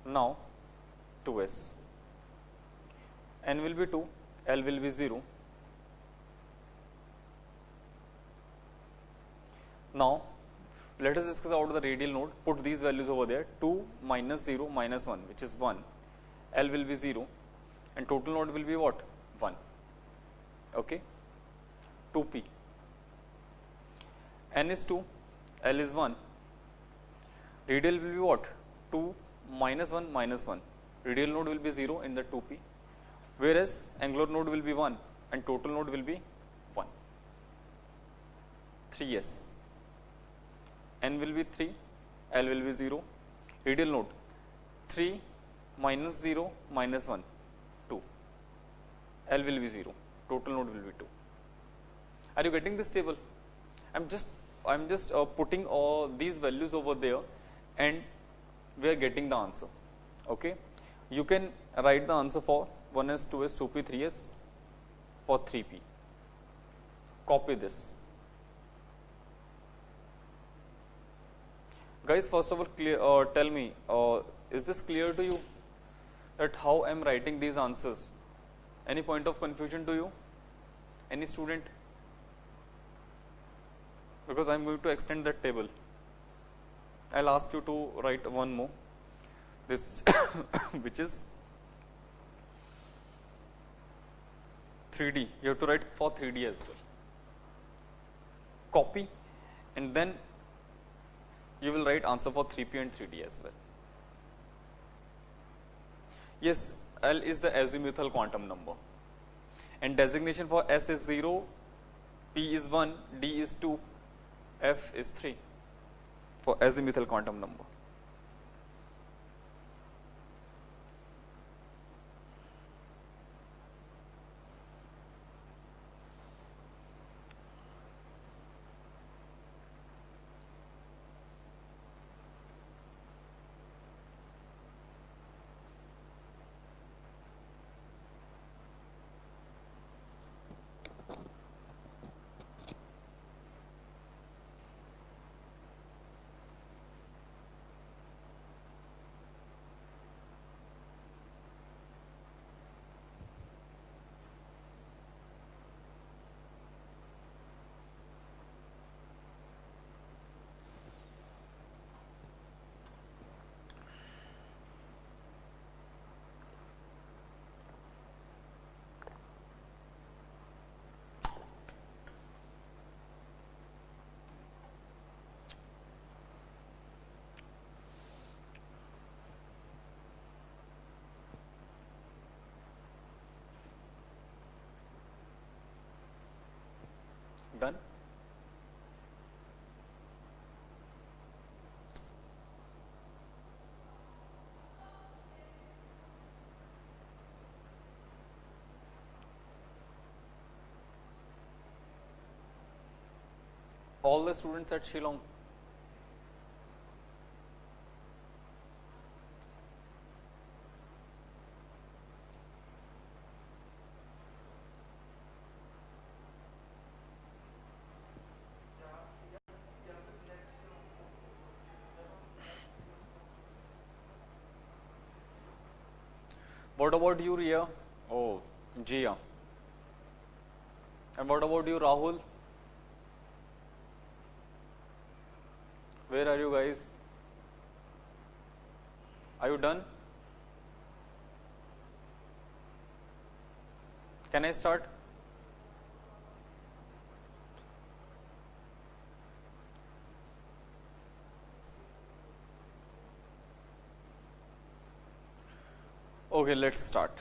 Now 2s. N will be 2, L will be 0. Now let us discuss out the radial node. Put these values over there. 2 minus 0 minus 1, which is 1. L will be 0 and total node will be what? 1. Okay. 2p. N is 2, L is 1. Radial will be what? 2 minus 1 minus 1. Radial node will be 0 in the 2p, whereas angular node will be 1 and total node will be 1. 3s. N will be 3, L will be 0. Radial node 3 minus 0 minus 1, 2. L will be 0. Total node will be 2. Are you getting this table? I'm just putting all these values over there, and we are getting the answer. Okay. You can write the answer for 1s, 2s, 2p, 3s for 3p. Copy this. Guys, first of all, tell me, is this clear to you that how I am writing these answers? Any point of confusion to you? Any student? Because I am going to extend that table. I will ask you to write one more. This which is 3D. You have to write for 3D as well. Copy, and then you will write answer for 3p and 3d as well. Yes, L is the azimuthal quantum number, and designation for S is 0, P is 1, D is 2, F is 3 for azimuthal quantum number. Done? All the students at Shillong. What about you, Riya? Oh, Jia. And what about you, Rahul? Where are you guys? Are you done? Can I start? Okay, let's start.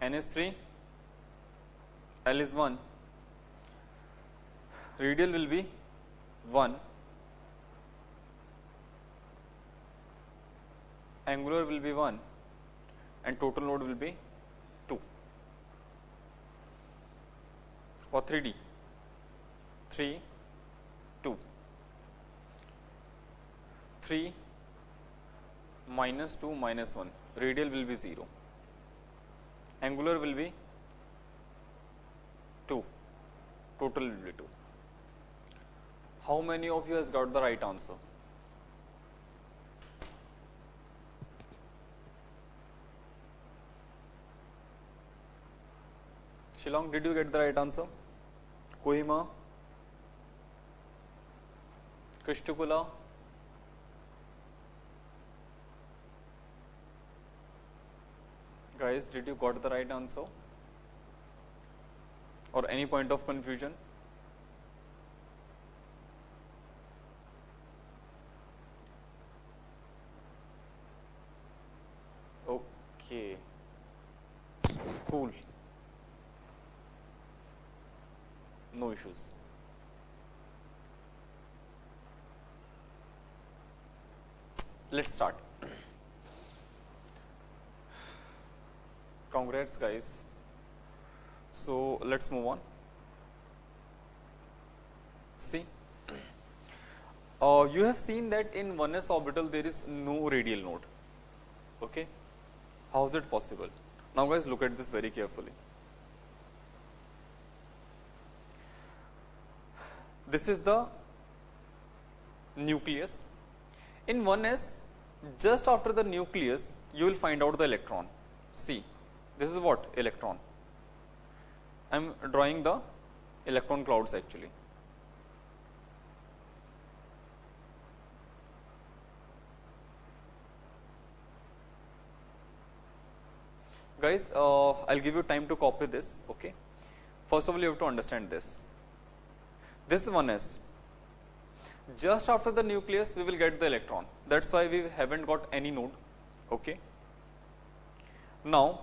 N is 3, L is 1, radial will be 1, angular will be 1, and total load will be 2. For 3D, 3, 2, 3 minus 2 minus 1, radial will be 0, angular will be 2, total will be 2. How many of you has got the right answer? Shillong, did you get the right answer? Kohima, Kristukula, guys, did you got the right answer? Or any point of confusion? Okay, cool. No issues. Let's start. Congrats, guys. So let's move on. See, you have seen that in 1s orbital there is no radial node. Okay, how is it possible? Now, guys, look at this very carefully. This is the nucleus. In 1s, just after the nucleus, you will find out the electron. See, this is what? Electron. I am drawing the electron clouds actually. Guys, I'll give you time to copy this. Okay. First of all, you have to understand this. This is 1s. Just after the nucleus, we will get the electron. That's why we haven't got any node. Okay. Now,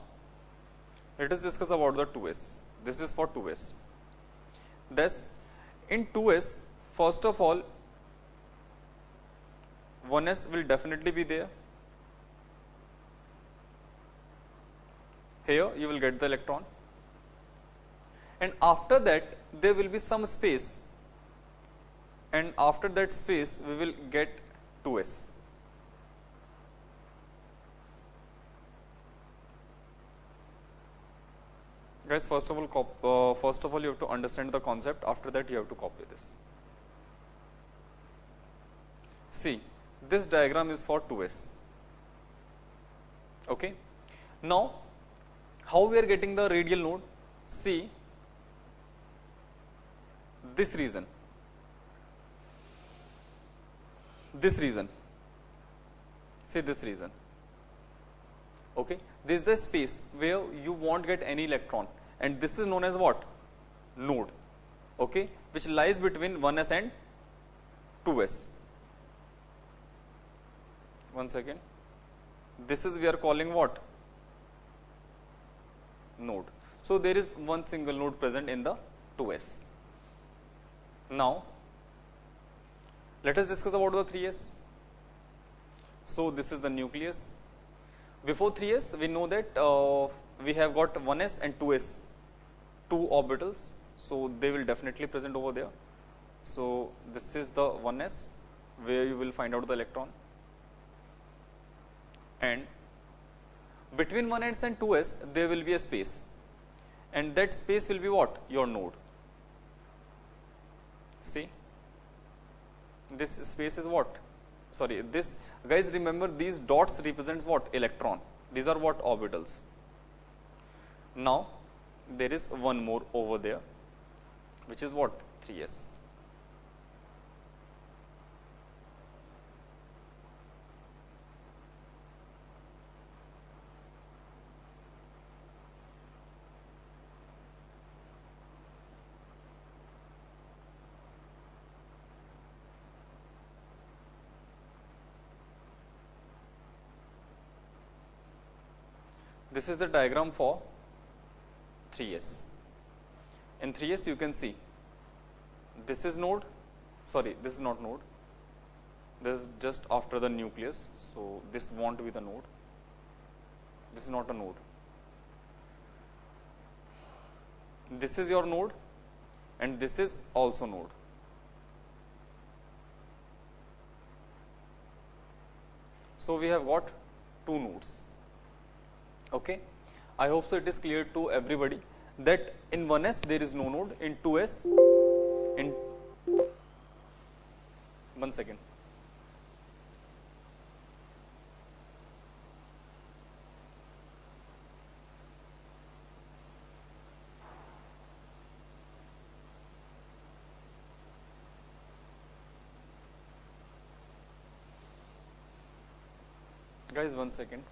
let us discuss about the 2s. This is for 2s. Thus, in 2s, first of all, 1s will definitely be there. Here, you will get the electron. And after that, there will be some space. And after that space, we will get 2s. Guys, first of all, you have to understand the concept. After that, you have to copy this. See, this diagram is for 2s. Okay. Now, how we are getting the radial node? See, this region. This region. Say this region. Okay. This is the space where you won't get any electron. And this is known as what? Node. Okay. Which lies between 1s and 2s. One second. This is we are calling what? Node. So there is one single node present in the 2s. Now, let us discuss about the 3s. So this is the nucleus. Before 3s, we know that we have got 1s and 2s, two orbitals. So they will definitely present over there. So this is the 1s where you will find out the electron. And between 1s and 2s, there will be a space. And that space will be what? Your node. See? This space is what? Sorry, this, guys, remember these dots represents what? Electron. These are what? Orbitals. Now, there is one more over there, which is what? 3s. This is the diagram for 3s. In 3s you can see this is node, sorry, this is not node, this is just after the nucleus, so this won't be the node, this is not a node. This is your node and this is also node. So we have got two nodes. Okay, I hope so it is clear to everybody that in 1s there is no node, in 2s, in 1 second. Guys, 1 second.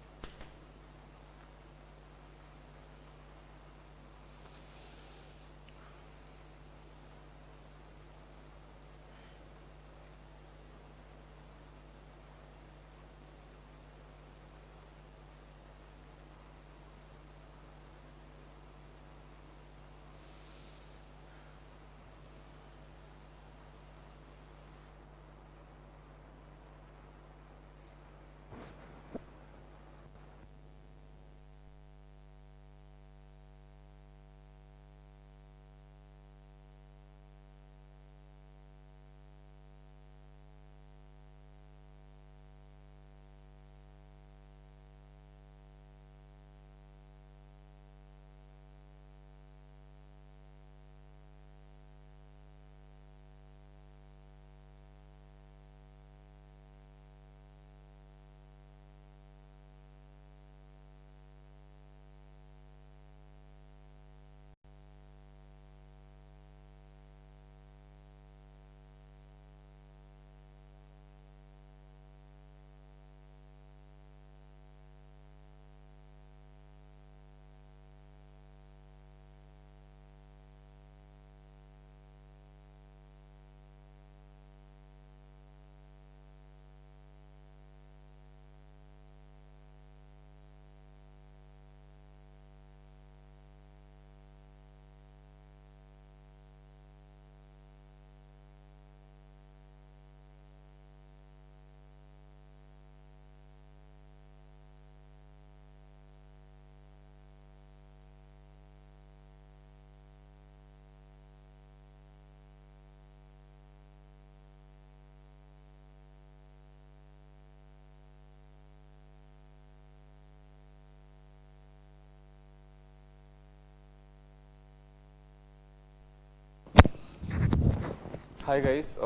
Hi guys,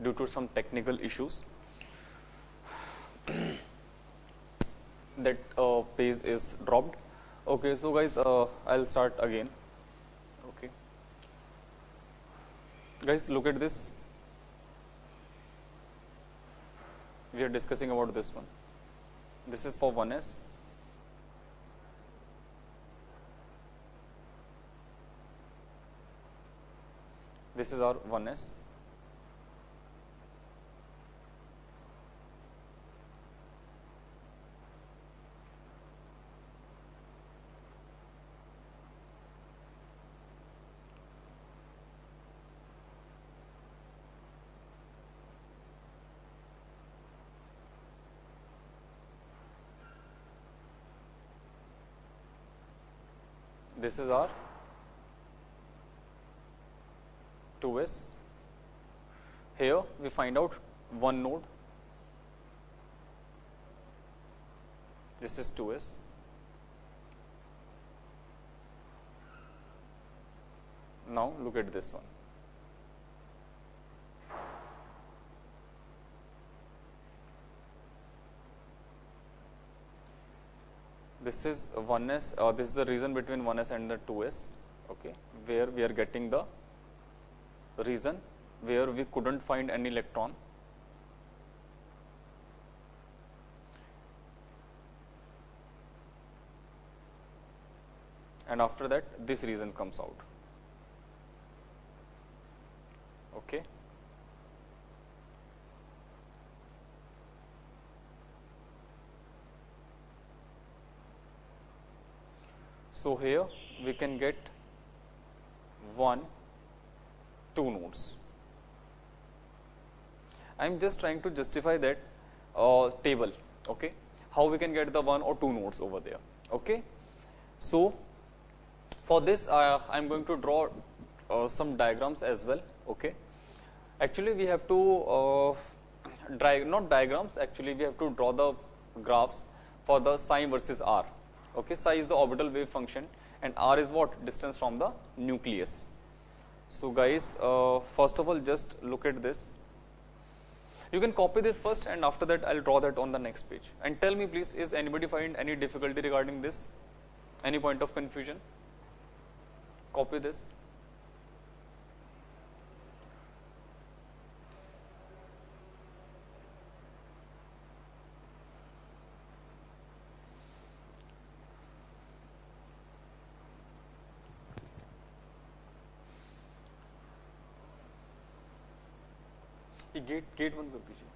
due to some technical issues that page is dropped. Okay, so guys, I'll start again. Okay, guys, look at this. We are discussing about this one. This is for 1s. This is our 1s. This is our 2s. Here we find out one node. This is 2s. Now look at this one. This is 1s, this is the region between 1s and the 2s, okay, where we are getting the region where we couldn't find any electron. And after that, this region comes out. Okay. So here we can get 1, 2 nodes. I am just trying to justify that table, okay, how we can get the 1 or 2 nodes over there, okay. So for this I am going to draw some diagrams as well, okay. Actually we have to not diagrams, actually we have to draw the graphs for the psi versus r, okay. Psi is the orbital wave function and r is what? Distance from the nucleus. So guys, first of all just look at this. You can copy this first and after that I will draw that on the next page. And tell me please, is anybody find any difficulty regarding this? Any point of confusion? Copy this. ये gate बंद कर दीजिए.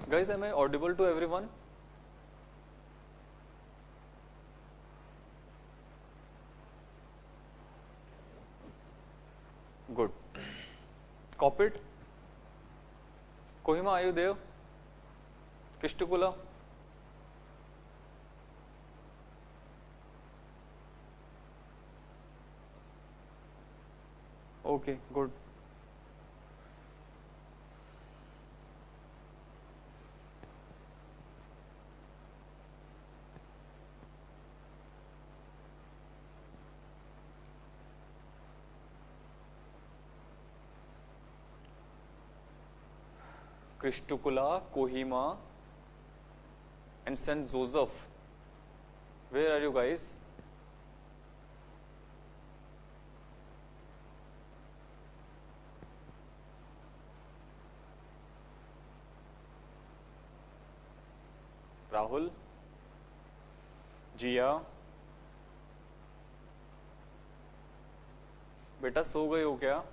Guys, am I audible to everyone? Good. Copied. Kohima, are you there? Kishtukula? Okay, good. Krishtukula, Kohima, and St. Joseph. Where are you guys? Rahul, जिया, बेटा सो गए हो क्या?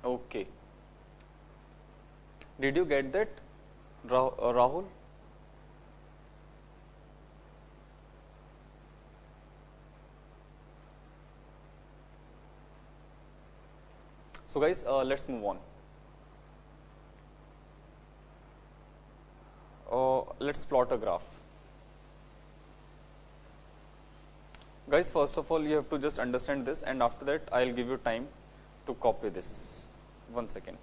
Okay. Did you get that, Rahul? So guys, let's move on. Let's plot a graph. Guys, first of all, you have to just understand this, and after that, I'll give you time to copy this. 1 second.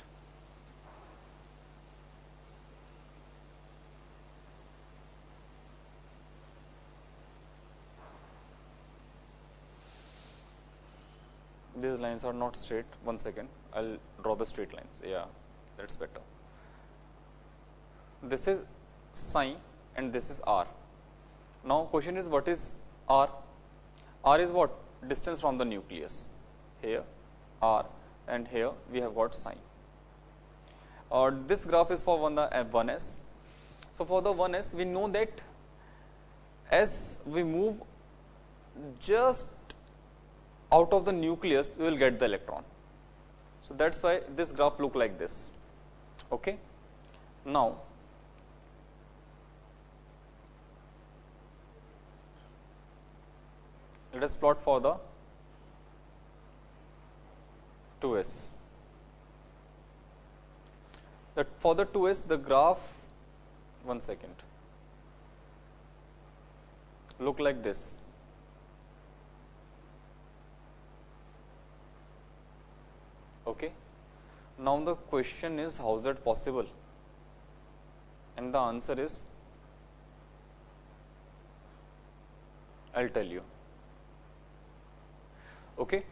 These lines are not straight. 1 second. I'll draw the straight lines. Yeah, that's better. This is psi and this is r. Now question is, what is r? R is what? Distance from the nucleus. Here r, and here we have got psi. This graph is for 1s. So for the 1s, we know that as we move just out of the nucleus, we will get the electron. So that's why this graph look like this. Okay. Now let us plot for the 2s. That for the 2s, the graph, 1 second, look like this. Okay. Now the question is, how is that possible? And the answer is, I'll tell you. Okay.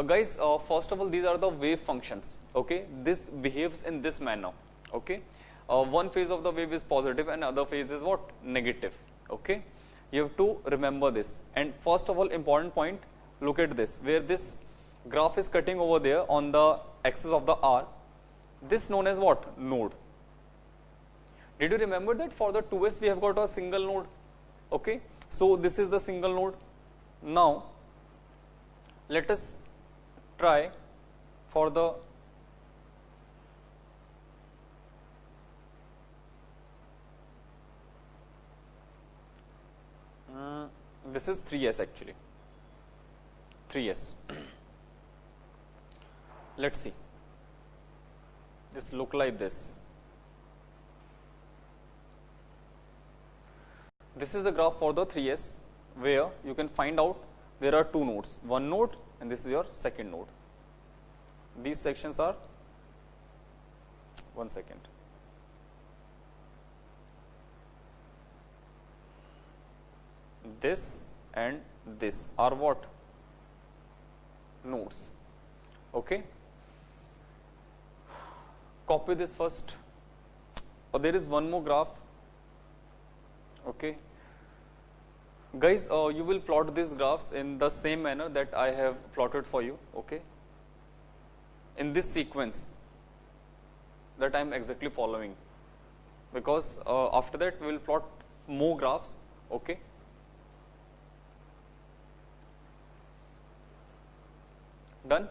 Guys, first of all, these are the wave functions. Okay, this behaves in this manner. Okay, one phase of the wave is positive and other phase is what? Negative. Okay, you have to remember this. And first of all, important point, look at this, where this graph is cutting over there on the axis of the r. This known as what? Node. Did you remember that for the 2s we have got a single node? Okay, so this is the single node. Now let us try for the this is 3s actually, 3s. Let's see, just look like this. This is the graph for the 3s, where you can find out there are two nodes, one node and this is your second node. These sections are, one second, this and this are what? Nodes. Okay. Copy this first. There is one more graph. Okay. Guys, you will plot these graphs in the same manner that I have plotted for you. Okay. In this sequence that I am exactly following, because after that we will plot more graphs. Okay. Done?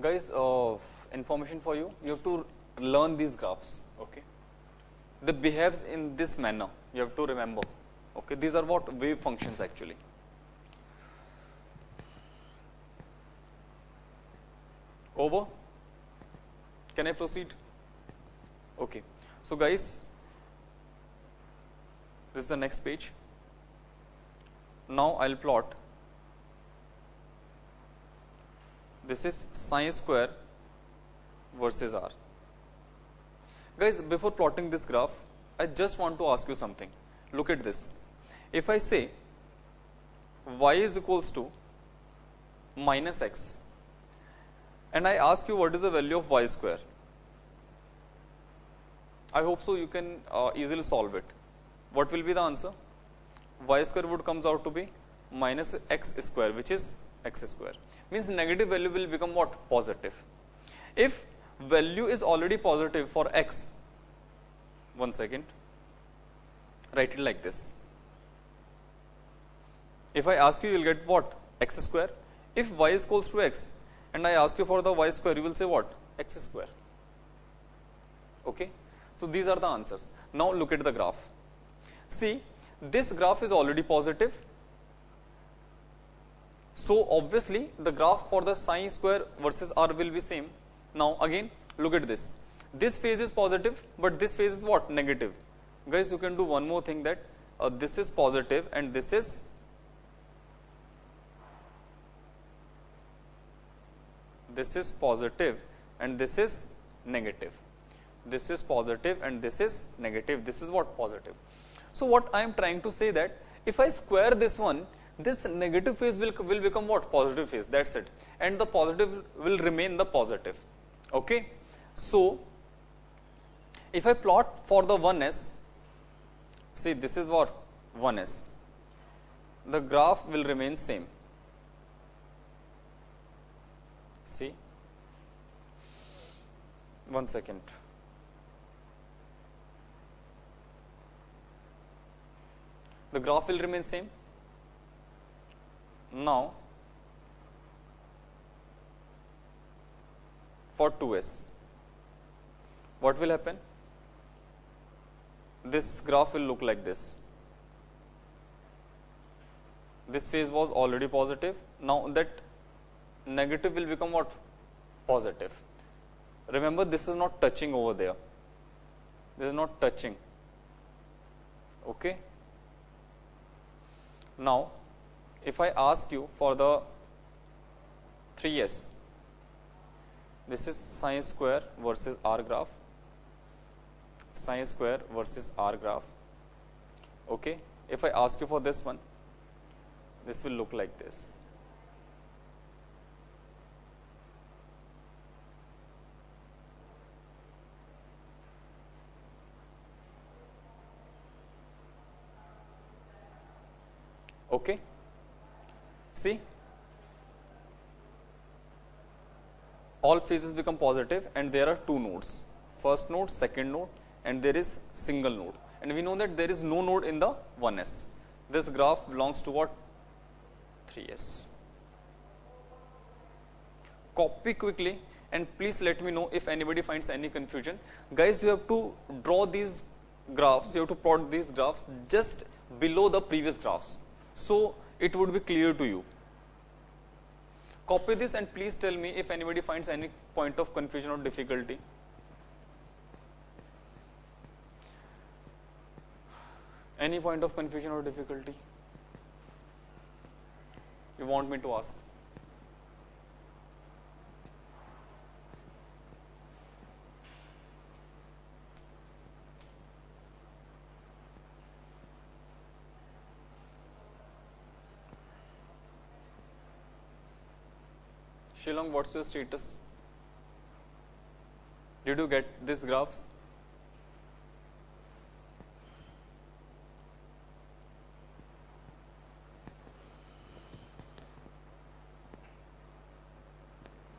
Guys, information for you, you have to learn these graphs. Okay. They behaves in this manner, you have to remember. Okay. These are what? Wave functions actually. Over? Can I proceed? Okay. So guys, this is the next page. Now I'll plot. This is sine square versus r. Guys, before plotting this graph, I just want to ask you something. Look at this. If I say y is equals to minus x, and I ask you what is the value of y square, I hope so you can easily solve it. What will be the answer? Y square would comes out to be minus x square, which is x square. Means negative value will become what? Positive. If value is already positive for x, one second, write it like this. If I ask you, you will get what? X square. If y is equals to x and I ask you for the y square, you will say what? X square. Okay. So these are the answers. Now look at the graph. See, this graph is already positive. So obviously the graph for the sine square versus r will be same. Now again look at this. This phase is positive, but this phase is what? Negative. Guys, you can do one more thing, that this is positive and this is positive and this is negative. This is positive and this is negative. This is what? Positive. So what I am trying to say, that if I square this one, this negative phase will become what? Positive phase. That's it. And the positive will remain the positive. Okay. So if I plot for the 1s, see, this is what? 1s. The graph will remain same. See, one second. The graph will remain same. Now for 2s, what will happen? This graph will look like this. This phase was already positive. Now that negative will become what? Positive. Remember, this is not touching over there. This is not touching. Okay. Now if I ask you for the 3s, this is sine square versus r graph. Sine square versus r graph. Okay. If I ask you for this one, this will look like this. Okay. See, all phases become positive and there are two nodes, first node, second node, and there is single node, and we know that there is no node in the 1s. This graph belongs to what? 3s. Copy quickly and please let me know if anybody finds any confusion. Guys, you have to draw these graphs, you have to plot these graphs just below the previous graphs, so it would be clear to you. Copy this and please tell me if anybody finds any point of confusion or difficulty. Any point of confusion or difficulty you want me to ask? Shillong, what's your status? Did you get these graphs?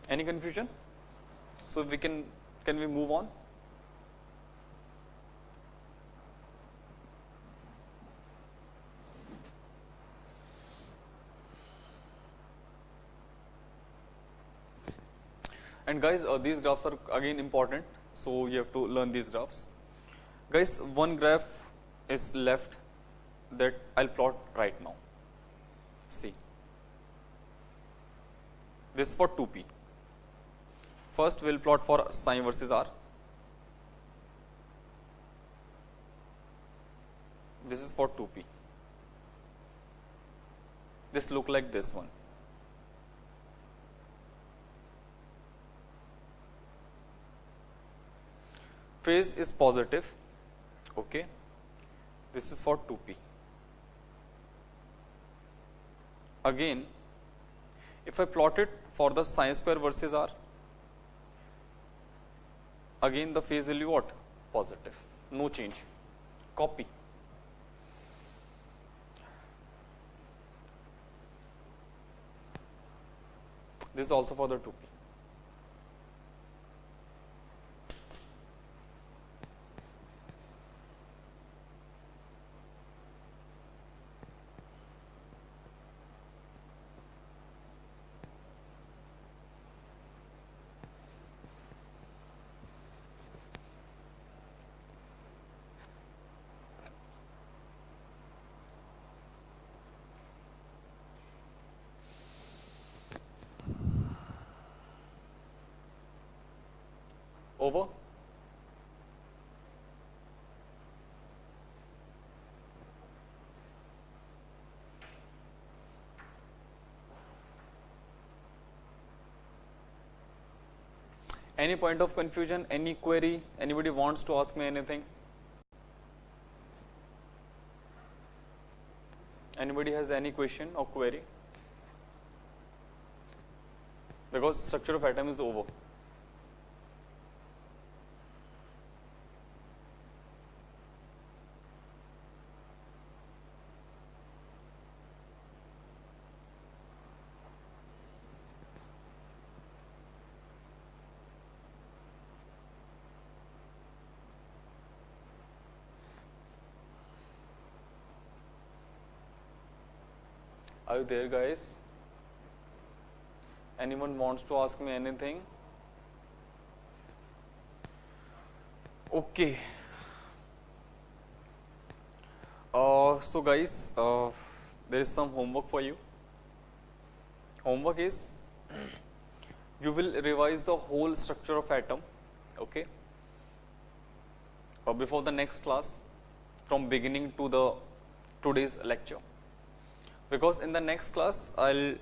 Any confusion? So we can we move on? And guys, these graphs are again important, so you have to learn these graphs. Guys, one graph is left that I'll plot right now. See, this is for 2p. First, we'll plot for sine versus r. This is for 2p. This look like this one. Phase is positive, okay. This is for 2p. Again, if I plot it for the sine square versus r, again the phase will be what? Positive, no change. Copy. This is also for the 2p. Over. Any point of confusion, any query, anybody wants to ask me anything? Anybody has any question or query? Because structure of atom is over. Are you there, guys? Anyone wants to ask me anything? Okay. So guys, there is some homework for you. Homework is you will revise the whole structure of atom, okay, before the next class, from beginning to the today's lecture. Because in the next class I'll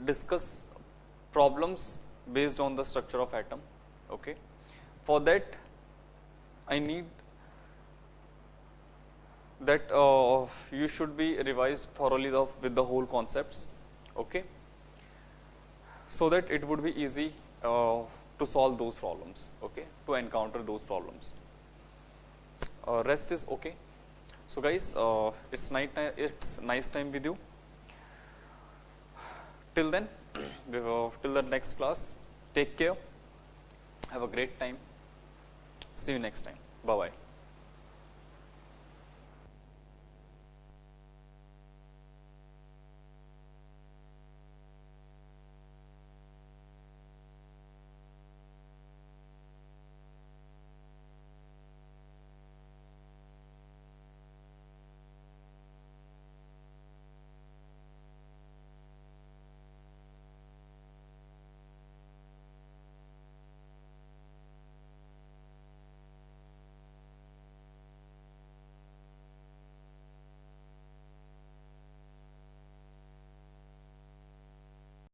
discuss problems based on the structure of atom, okay. For that I need that you should be revised thoroughly with the whole concepts, okay, so that it would be easy to solve those problems, okay, to encounter those problems. Rest is okay. So guys, it's nice time with you. Till then, till the next class, take care. Have a great time. See you next time. Bye bye.